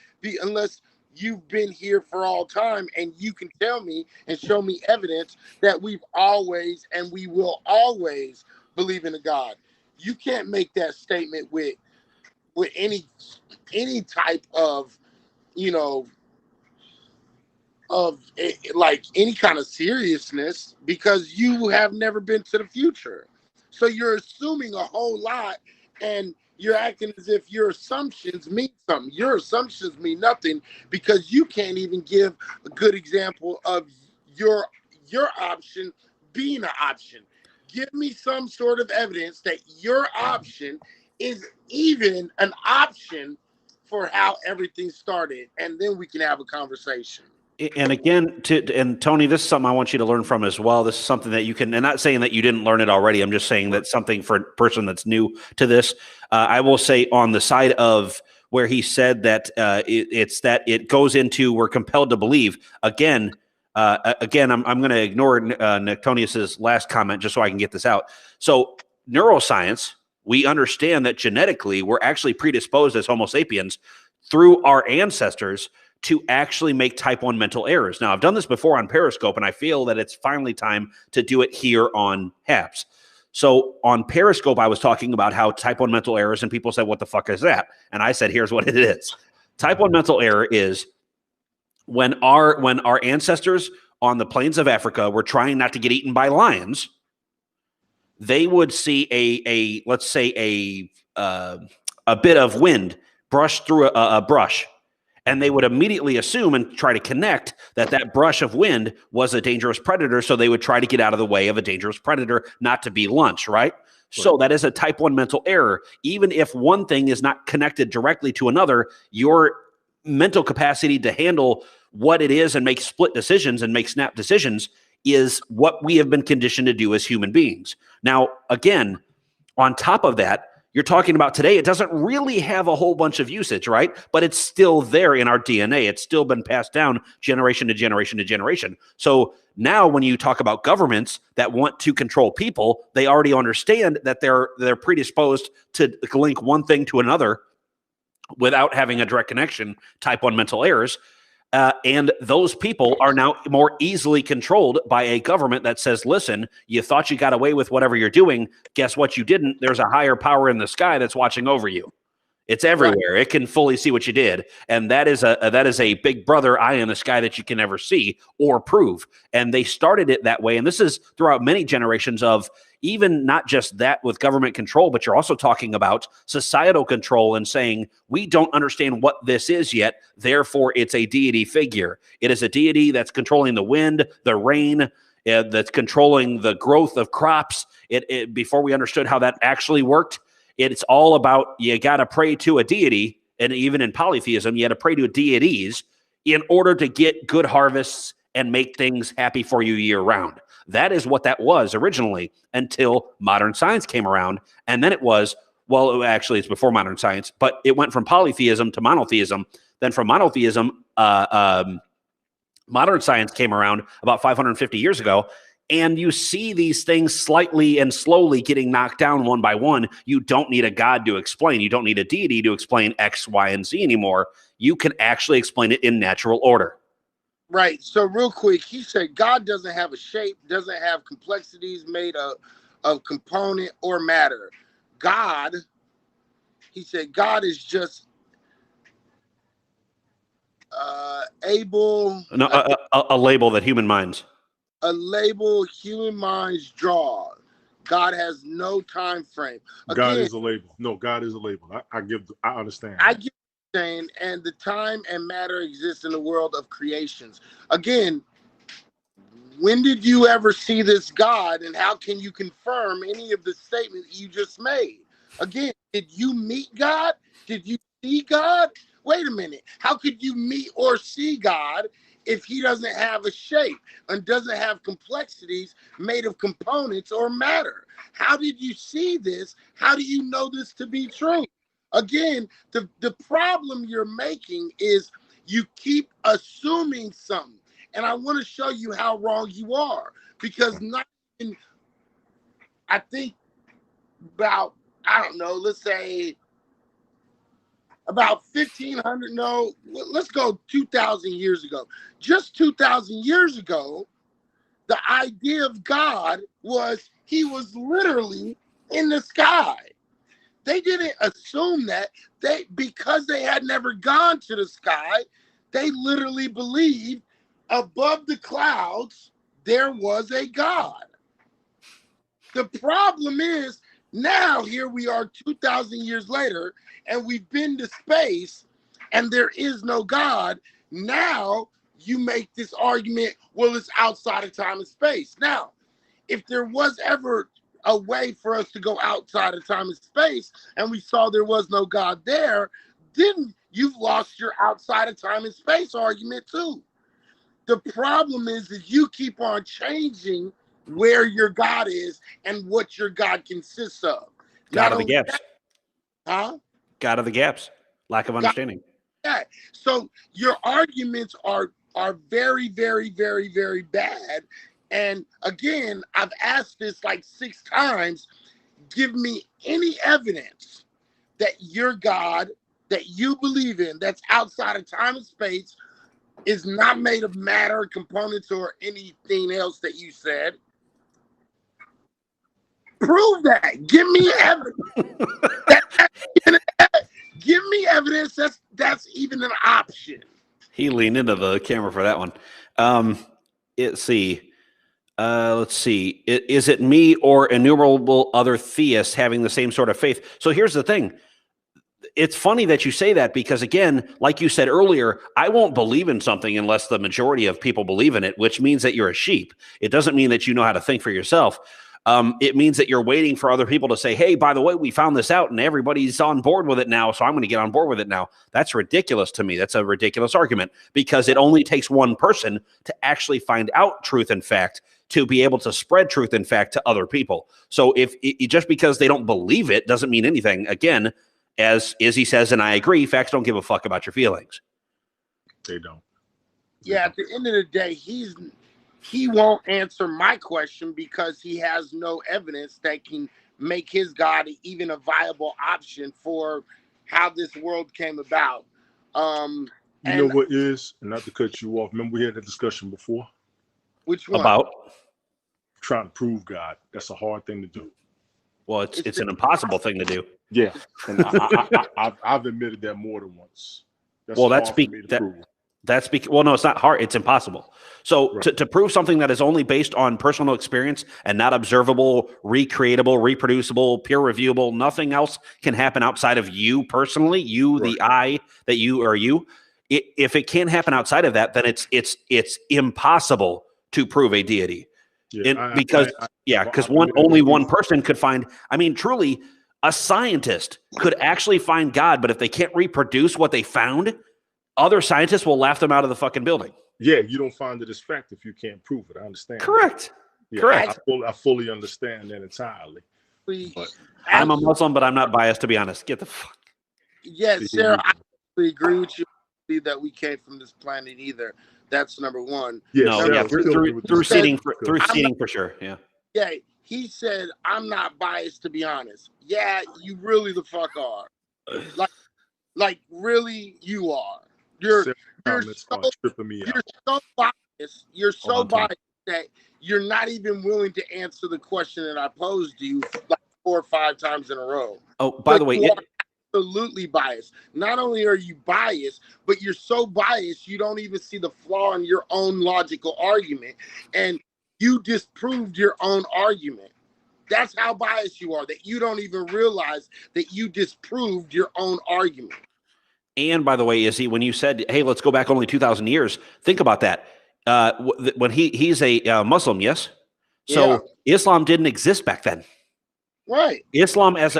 unless you've been here for all time and you can tell me and show me evidence that we've always and we will always believe in a God. You can't make that statement with any type of, of like any kind of seriousness, because you have never been to the future. So you're assuming a whole lot, and you're acting as if your assumptions mean something. Your assumptions mean nothing, because you can't even give a good example of your option being an option. Give me some sort of evidence that your option is even an option for how everything started, and then we can have a conversation. And again, and Tony, this is something I want you to learn from as well. This is something that you can, and not saying that you didn't learn it already. I'm just saying that something for a person that's new to this. I will say on the side of where he said that it's that it goes into we're compelled to believe. Again, I'm going to ignore Nectonius's last comment just so I can get this out. So neuroscience, we understand that genetically we're actually predisposed as Homo sapiens through our ancestors to actually make type 1 mental errors. Now, I've done this before on Periscope, and I feel that it's finally time to do it here on Haps. So on Periscope, I was talking about how type 1 mental errors, and people said, what the fuck is that? And I said, here's what it is. Type 1 mental error is when our ancestors on the plains of Africa were trying not to get eaten by lions, they would see let's say a bit of wind brush through a brush, and they would immediately assume and try to connect that brush of wind was a dangerous predator, so they would try to get out of the way of a dangerous predator, not to be lunch, right? So that is a type 1 mental error. Even if one thing is not connected directly to another, your mental capacity to handle what it is and make split decisions and make snap decisions is what we have been conditioned to do as human beings. Now, again, on top of that, you're talking about today, it doesn't really have a whole bunch of usage, right? But it's still there in our DNA. It's still been passed down generation to generation to generation. So now when you talk about governments that want to control people, they already understand that they're predisposed to link one thing to another without having a direct connection, type 1 mental errors. And those people are now more easily controlled by a government that says, listen, you thought you got away with whatever you're doing. Guess what? You didn't. There's a higher power in the sky that's watching over you. It's everywhere. Right. It can fully see what you did. And that is a big brother eye in the sky that you can never see or prove. And they started it that way. And this is throughout many generations of even not just that with government control, but you're also talking about societal control and saying, we don't understand what this is yet. Therefore, it's a deity figure. It is a deity that's controlling the wind, the rain, that's controlling the growth of crops. Before we understood how that actually worked, it's all about you got to pray to a deity. And even in polytheism, you got to pray to deities in order to get good harvests and make things happy for you year round. That is what that was originally until modern science came around. And then it was, well, actually it's before modern science, but it went from polytheism to monotheism. Then from monotheism, modern science came around about 550 years ago. And you see these things slightly and slowly getting knocked down one by one. You don't need a God to explain. You don't need a deity to explain X, Y, and Z anymore. You can actually explain it in natural order. Right. So real quick, he said God doesn't have a shape, doesn't have complexities made of component or matter. God, he said, God is just able. No, a label that human minds. A label human minds draw. God has no time frame. Again, God is a label. No, God is a label. I understand. I get what you're saying, and the time and matter exists in the world of creations. Again, when did you ever see this God, and how can you confirm any of the statements you just made? Again, did you meet God? Did you see God? Wait a minute. How could you meet or see God if he doesn't have a shape and doesn't have complexities made of components or matter? How did you see this? How do you know this to be true? Again, the problem you're making is you keep assuming something. And I want to show you how wrong you are. Because I think about, I don't know, let's say about 1,500, no, let's go 2,000 years ago. Just 2,000 years ago, the idea of God was he was literally in the sky. They didn't assume that. Because they had never gone to the sky, they literally believed above the clouds there was a God. The problem is, now here we are 2,000 years later, and we've been to space, and there is no God. Now you make this argument, well, it's outside of time and space. Now, if there was ever a way for us to go outside of time and space, and we saw there was no God there, then you've lost your outside of time and space argument too. The problem is you keep on changing where your God is and what your God consists of. God of the gaps. Huh? God of the gaps. Lack of understanding. Yeah. So your arguments are very, very, very, very bad. And again, I've asked this like 6 times. Give me any evidence that your God that you believe in, that's outside of time and space, is not made of matter, components, or anything else that you said. Prove that. Give me evidence. Give me evidence that's even an option. He leaned into the camera for that one. Let's see. Is it me or innumerable other theists having the same sort of faith? So here's the thing. It's funny that you say that because, again, like you said earlier, I won't believe in something unless the majority of people believe in it, which means that you're a sheep. It doesn't mean that you know how to think for yourself. It means that you're waiting for other people to say, hey, by the way, we found this out and everybody's on board with it now, so I'm going to get on board with it now. That's ridiculous to me. That's a ridiculous argument because it only takes one person to actually find out truth and fact to be able to spread truth and fact to other people. So if just because they don't believe it doesn't mean anything. Again, as Izzy says, and I agree, facts don't give a fuck about your feelings. They don't. Yeah, at the end of the day, he won't answer my question because he has no evidence that can make his God even a viable option for how this world came about. You know what is, and not to cut you off, remember we had that discussion before? Which one? About? Trying to prove God. That's a hard thing to do. Well, it's an impossible thing to do. Yeah, and I've admitted that more than once. Well, no, it's not hard. It's impossible. So right. to prove something that is only based on personal experience and not observable, recreatable, reproducible, peer reviewable, nothing else can happen outside of you personally, you, right. The I that you are you. If it can't happen outside of that, then it's impossible to prove a deity. Yeah, because only one person could find. I mean, truly, a scientist could actually find God, but if they can't reproduce what they found, other scientists will laugh them out of the fucking building. Yeah, you don't find it as fact if you can't prove it. I understand. Correct. Yeah, correct. I fully understand that entirely. But I'm a Muslim, but I'm not biased, to be honest. Get the fuck. Yes, Sarah, I agree with you that we came from this planet either. That's number one. Yeah, no, Sarah, yeah, through seeding for sure. Yeah. Yeah, he said, I'm not biased, to be honest. Yeah, you really the fuck are. Like really, you are. You're so biased. You're so biased that you're not even willing to answer the question that I posed to you like 4 or 5 times in a row. Oh, by the way, absolutely biased. Not only are you biased, but you're so biased you don't even see the flaw in your own logical argument, and you disproved your own argument. That's how biased you are, that you don't even realize that you disproved your own argument. And by the way, Izzy, when you said, hey, let's go back only 2,000 years, think about that. When he's a Muslim, yes? So yeah. Islam didn't exist back then. Right. Islam as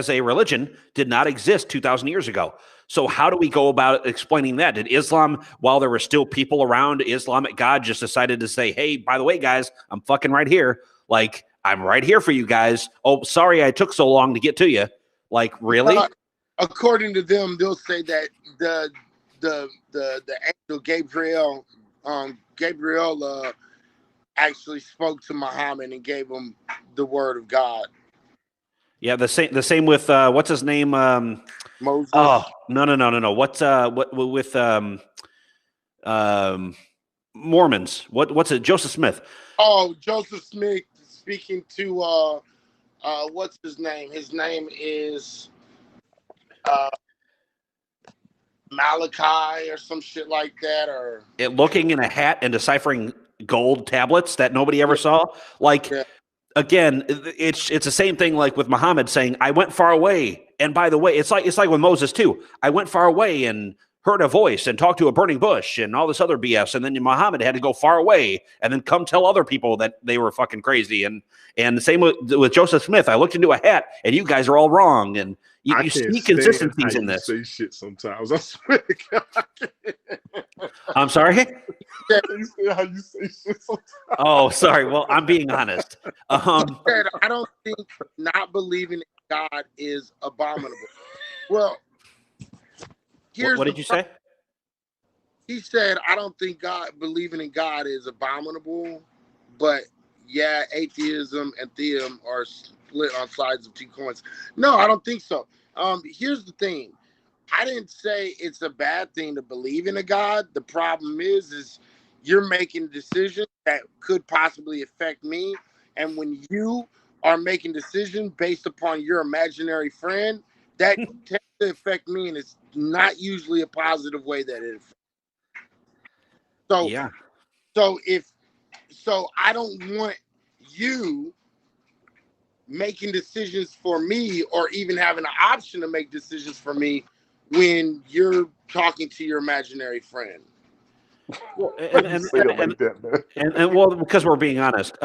a religion did not exist 2,000 years ago. So how do we go about explaining that? Did Islam, while there were still people around, Islamic God just decided to say, hey, by the way, guys, I'm fucking right here. Like, I'm right here for you guys. Oh, sorry I took so long to get to you. Like, really? According to them, they'll say that the angel Gabriel actually spoke to Muhammad and gave him the word of God. Yeah, the same with what's his name? Moses. Oh, no. What with Mormons? What's it? Joseph Smith. Oh, Joseph Smith speaking to what's his name? His name is Malachi or some shit like that, or looking in a hat and deciphering gold tablets that nobody ever saw. Like, again, it's the same thing. Like with Muhammad saying, "I went far away," and by the way, it's like with Moses too. I went far away and heard a voice and talked to a burning bush and all this other BS. And then Muhammad had to go far away and then come tell other people that they were fucking crazy. And the same with Joseph Smith. I looked into a hat and you guys are all wrong. And you see consistencies in this. Say shit sometimes. I swear to God. I'm sorry? You say how you say shit sometimes. Oh, sorry. Well, I'm being honest. I don't think not believing in God is abominable. Well, here's what did you say? He said, I don't think believing in God is abominable, but yeah, atheism and theism are split on sides of two coins. No, I don't think so. Here's the thing. I didn't say it's a bad thing to believe in a God. The problem is you're making decisions that could possibly affect me. And when you are making decisions based upon your imaginary friend, that tends to affect me, and it's not usually a positive way that it affects. So, yeah. So I don't want you making decisions for me or even having an option to make decisions for me when you're talking to your imaginary friend. Well, well, because we're being honest.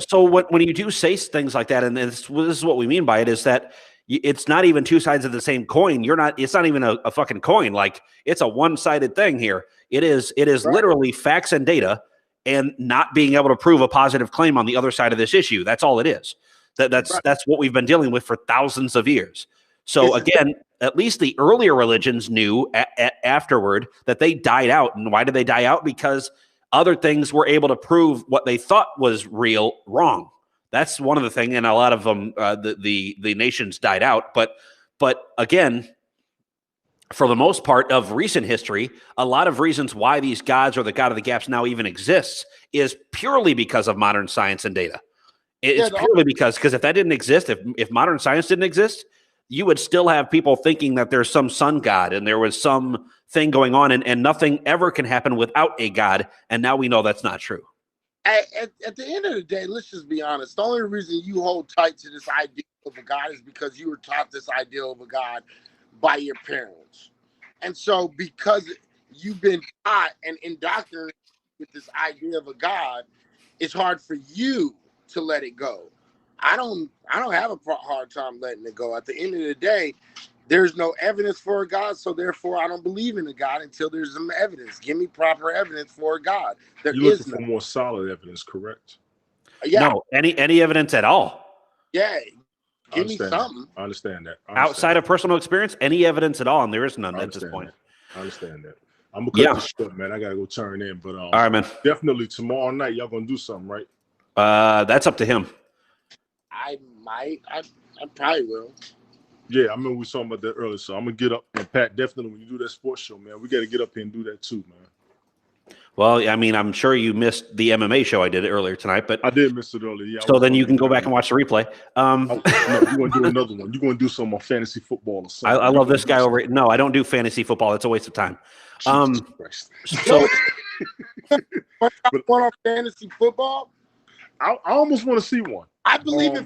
So when you do say things like that, and this is what we mean by it, is that it's not even two sides of the same coin. It's not even a fucking coin. Like, it's a one-sided thing here. It is right. Literally facts and data and not being able to prove a positive claim on the other side of this issue. That's all it is. That's what we've been dealing with for thousands of years. So again, at least the earlier religions knew afterward that they died out. And why did they die out? Because other things were able to prove what they thought was real wrong. That's one of the things. And a lot of them, the nations died out. But again, for the most part of recent history, a lot of reasons why these gods or the God of the gaps now even exists is purely because of modern science and data. It's purely because if that didn't exist, if modern science didn't exist, you would still have people thinking that there's some sun god and there was some thing going on, and nothing ever can happen without a god. And now we know that's not true. At the end of the day, let's just be honest. The only reason you hold tight to this idea of a God is because you were taught this idea of a God by your parents. And so because you've been taught and indoctrinated with this idea of a God, it's hard for you to let it go. I don't have a hard time letting it go. At the end of the day, there's no evidence for a God, so therefore I don't believe in a God until there's some evidence. Give me proper evidence for a God. You're looking for more solid evidence, correct? Yeah. No, any evidence at all. Yeah. Give me something. I understand that. Outside of personal experience, any evidence at all, and there is none at this point. I understand that. I'm gonna cut this short, man. I gotta go turn in, but all right, man. Definitely tomorrow night, y'all gonna do something, right? That's up to him. I probably will. Yeah, I remember we were talking about that earlier, so I'm gonna get up. And Pat, definitely when you do that sports show, man, we got to get up here and do that too, man. Well, I mean, I'm sure you missed the MMA show I did earlier tonight, but I did miss it earlier. Yeah. So then you can go back and watch the replay. No, you're gonna do another one. You're gonna do some on fantasy football or something. I love this guy over. No, I don't do fantasy football. It's a waste of time. So, one on fantasy football. I almost want to see one. I believe in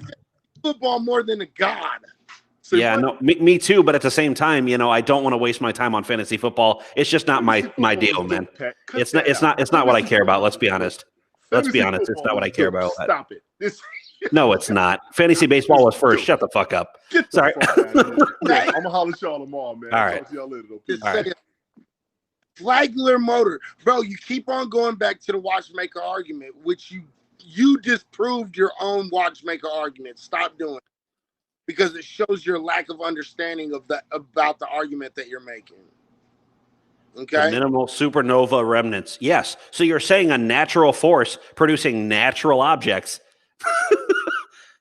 football more than a God. Yeah, no, me too. But at the same time, I don't want to waste my time on fantasy football. It's just not my deal, man. It's not what I care about. Let's be honest. Let's be honest. It's not what I care about. Stop it. No, it's not. Fantasy baseball was first. Shut the fuck up. Sorry. I'm gonna holler at y'all tomorrow, man. All right. Talk to y'all later, though. Just say Flagler motor, bro. You keep on going back to the watchmaker argument, which you disproved your own watchmaker argument. Stop doing it. Because it shows your lack of understanding about the argument that you're making. Okay. The minimal supernova remnants. Yes. So you're saying a natural force producing natural objects.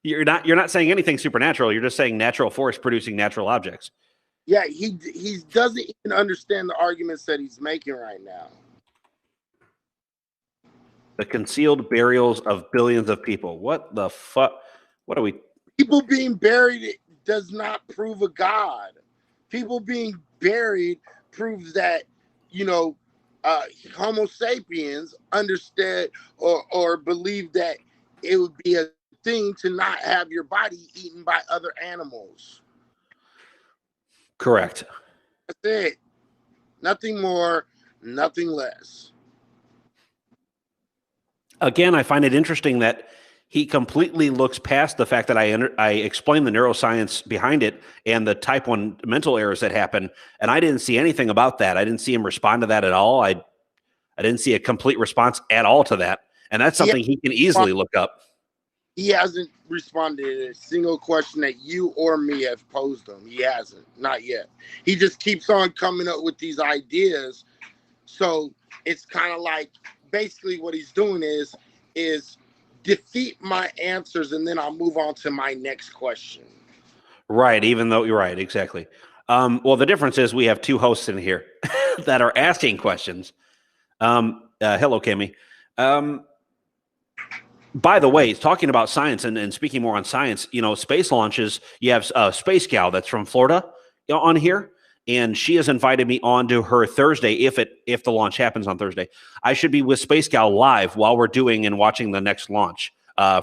You're not saying anything supernatural. You're just saying natural force producing natural objects. Yeah, he doesn't even understand the arguments that he's making right now. The concealed burials of billions of people. What the fuck? What are we? People being buried does not prove a God. People being buried proves that, Homo sapiens understood or believed that it would be a thing to not have your body eaten by other animals. Correct. That's it. Nothing more, nothing less. Again, I find it interesting that he completely looks past the fact that I explained the neuroscience behind it and the type 1 mental errors that happen, and I didn't see anything about that. I didn't see him respond to that at all. I didn't see a complete response at all to that, and that's something he can easily look up. He hasn't responded to a single question that you or me have posed him. He hasn't, not yet. He just keeps on coming up with these ideas. So it's kind of like basically what he's doing is defeat my answers, and then I'll move on to my next question. Right, even though you're right, exactly. Well, the difference is we have 2 hosts in here that are asking questions. Hello, Kimmy. By the way, talking about science and speaking more on science, space launches, you have a space gal that's from Florida on here, and she has invited me on to her Thursday. If the launch happens on Thursday, I should be with Space Gal live while we're doing and watching the next launch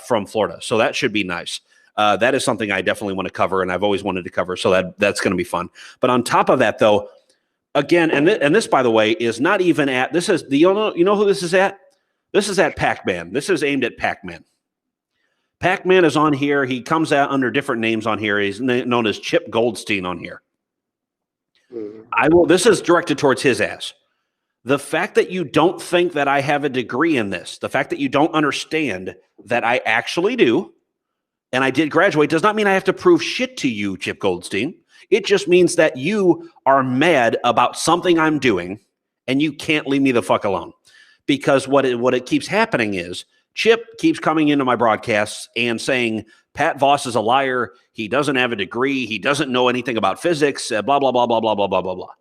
from Florida. So that should be nice. That is something I definitely want to cover, and I've always wanted to cover. So that's going to be fun. But on top of that, though, again, and this, by the way, is not even at. This is the you know who this is at? This is at Pac-Man. This is aimed at Pac-Man. Pac-Man is on here. He comes out under different names on here. He's known as Chip Goldstein on here. This is directed towards his ass. The fact that you don't think that I have a degree in this, the fact that you don't understand that I actually do, and I did graduate, does not mean I have to prove shit to you, Chip Goldstein. It just means that you are mad about something I'm doing, and you can't leave me the fuck alone. Because what it keeps happening is Chip keeps coming into my broadcasts and saying Pat Voss is a liar. He doesn't have a degree. He doesn't know anything about physics. Blah blah blah blah blah blah blah blah blah.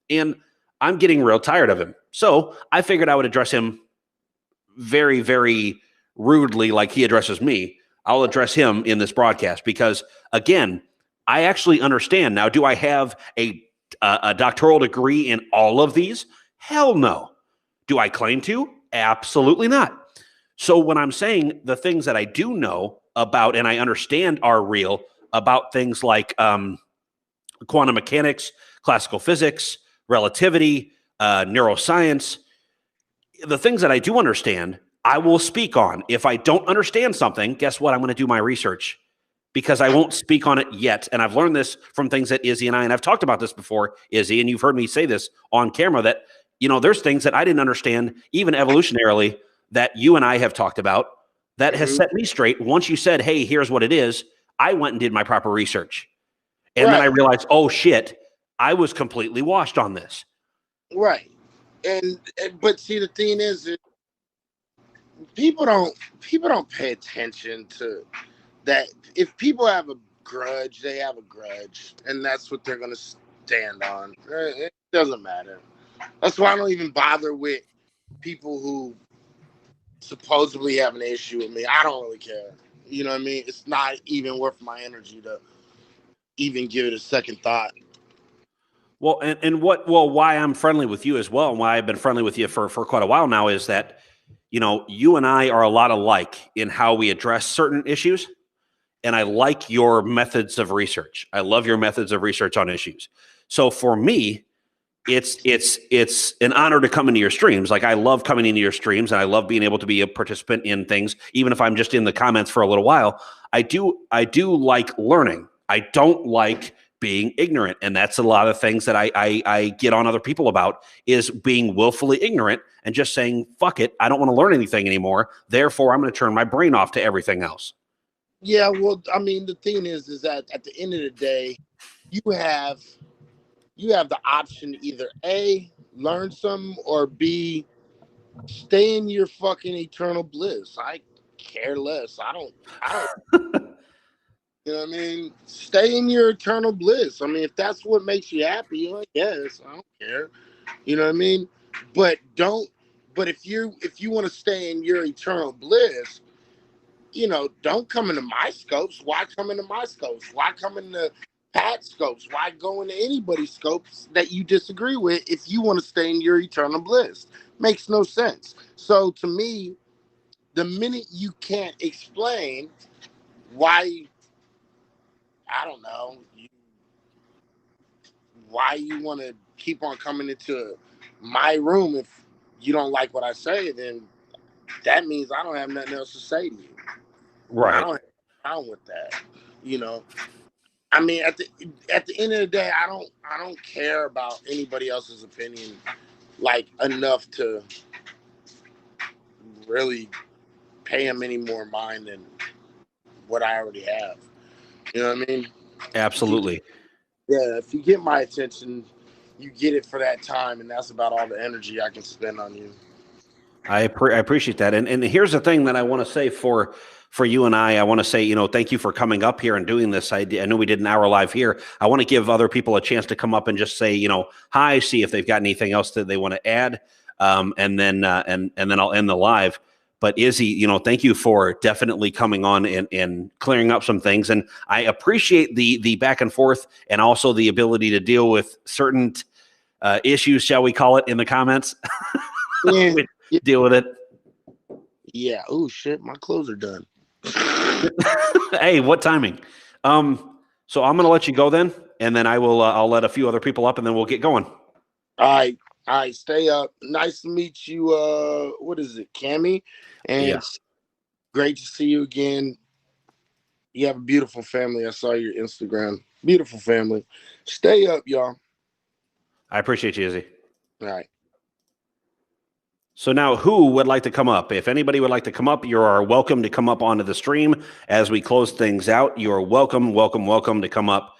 And I'm getting real tired of him. So I figured I would address him very, very rudely, like he addresses me. I'll address him in this broadcast because, again, I actually understand. Now, do I have a doctoral degree in all of these? Hell no. Do I claim to? Absolutely not. So when I'm saying the things that I do know about and I understand are real about things like quantum mechanics, classical physics, relativity, neuroscience, the things that I do understand, I will speak on. If I don't understand something, guess what? I'm going to do my research because I won't speak on it yet. And I've learned this from things that Izzy and I've talked about this before, Izzy, and you've heard me say this on camera that there's things that I didn't understand, even evolutionarily, that you and I have talked about that has set me straight. Once you said, hey, here's what it is, I went and did my proper research. And then I realized, oh, shit, I was completely washed on this. Right. But see, the thing is, people don't pay attention to that. If people have a grudge, they have a grudge. And that's what they're going to stand on. It doesn't matter. That's why I don't even bother with people who supposedly have an issue with me. I don't really care. You know what I mean? It's not even worth my energy to even give it a second thought. Well, why I'm friendly with you as well, and why I've been friendly with you for quite a while now is that, you and I are a lot alike in how we address certain issues. And I like your methods of research. I love your methods of research on issues. So for me, it's an honor to come into your streams. Like I love coming into your streams and I love being able to be a participant in things, even if I'm just in the comments for a little while. I do like learning. I don't like being ignorant. And that's a lot of things that I get on other people about is being willfully ignorant and just saying, fuck it. I don't want to learn anything anymore. Therefore, I'm going to turn my brain off to everything else. Yeah, well, I mean, the thing is that at the end of the day, you have the option to either A, learn some, or B, stay in your fucking eternal bliss. I care less. I don't you know what I mean? Stay in your eternal bliss. I mean, if that's what makes you happy, I guess. I don't care. You know what I mean? But if you want to stay in your eternal bliss, don't come into my scopes. Why come into my scopes? Why come into Pat scopes? Why go into anybody's scopes that you disagree with if you want to stay in your eternal bliss? Makes no sense. So to me, the minute you can't explain why, I don't know, why you want to keep on coming into my room. If you don't like what I say, then that means I don't have nothing else to say to you. Right. I don't have a problem with that. You know, I mean, at the end of the day, I don't care about anybody else's opinion like enough to really pay them any more mind than what I already have. You know what I mean? Absolutely. If you get my attention, you get it for that time, and that's about all the energy I can spend on you. I appreciate that. And here's the thing that I want to say for you and I want to say, you know, thank you for coming up here and doing this. I know we did an hour live here. I want to give other people a chance to come up and just say, you know, hi, see if they've got anything else that they want to add. And then I'll end the live. But Izzy, you know, thank you for definitely coming on and clearing up some things. And I appreciate the back and forth and also the ability to deal with certain issues, shall we call it, in the comments. Yeah. Deal with it. Yeah. Oh shit, my clothes are done. Hey, what timing? So I'm gonna let you go then, and then I'll let a few other people up, and then we'll get going. All right, stay up. Nice to meet you. What is it, Cammy? And great to see you again. You have a beautiful family. I saw your Instagram. Beautiful family. Stay up, y'all. I appreciate you, Izzy. All right. So now who would like to come up? If anybody would like to come up, you are welcome to come up onto the stream as we close things out. You are welcome to come up.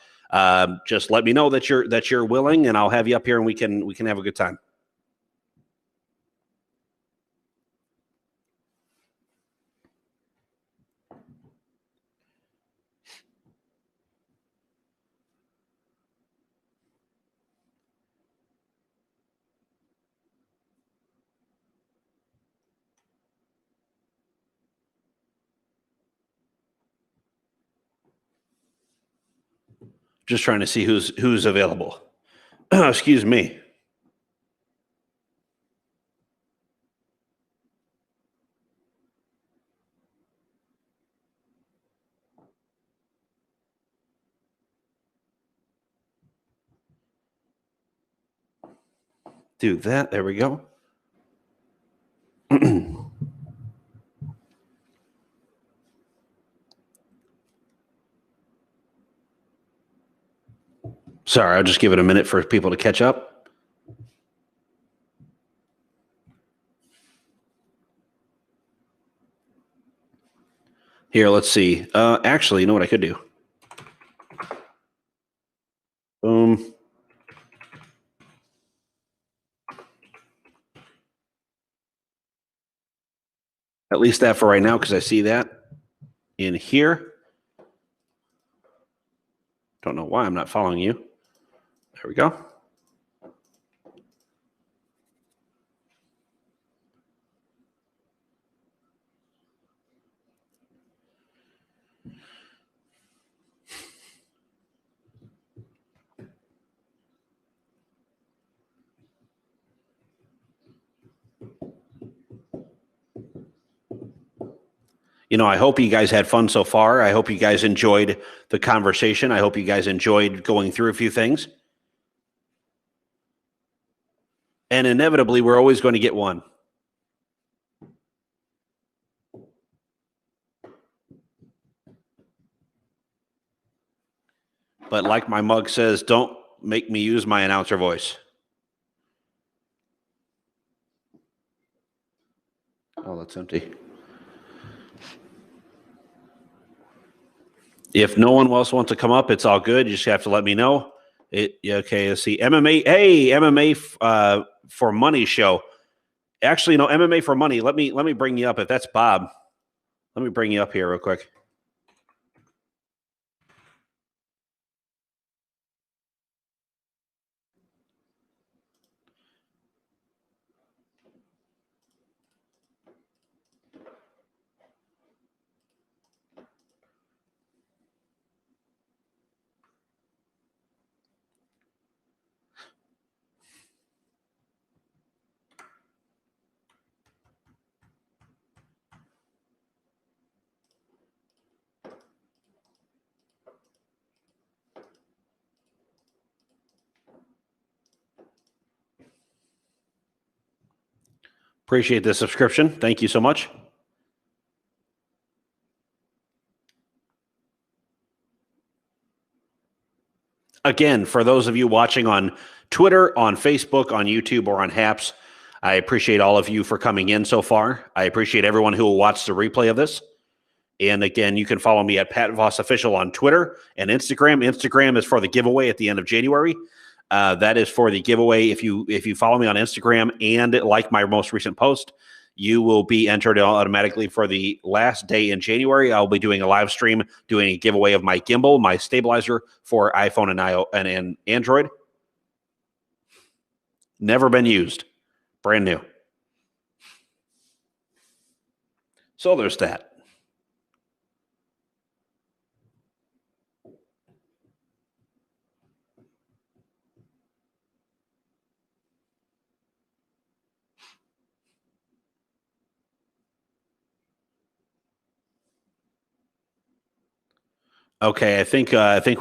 Just let me know that you're willing, and I'll have you up here and we can have a good time. Just trying to see who's available. Excuse me. Do that. There we go. Sorry, I'll just give it a minute for people to catch up. Here, let's see. Actually, you know what I could do? Boom. At least that for right now, because I see that in here. Don't know why I'm not following you. There we go. You know, I hope you guys had fun so far. I hope you guys enjoyed the conversation. I hope you guys enjoyed going through a few things. And inevitably, we're always going to get one. But like my mug says, don't make me use my announcer voice. Oh, that's empty. If no one else wants to come up, it's all good. You just have to let me know. Okay, let's see. MMA. Hey, MMA for Money show. Actually, no, MMA for Money. Let me bring you up. If that's Bob, let me bring you up here real quick. Appreciate the subscription. Thank you so much. Again, for those of you watching on Twitter, on Facebook, on YouTube, or on Haps, I appreciate all of you for coming in so far. I appreciate everyone who will watch the replay of this. And again, you can follow me at Pat Voss Official on Twitter and Instagram. Instagram is for the giveaway at the end of January. That is for the giveaway. If you follow me on Instagram and like my most recent post, you will be entered automatically for the last day in January. I'll be doing a live stream, doing a giveaway of my gimbal, my stabilizer for iPhone and Android. Never been used. Brand new. So there's that. Okay, I think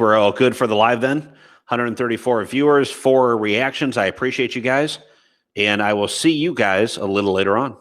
we're all good for the live then. 134 viewers, 4 reactions. I appreciate you guys, and I will see you guys a little later on.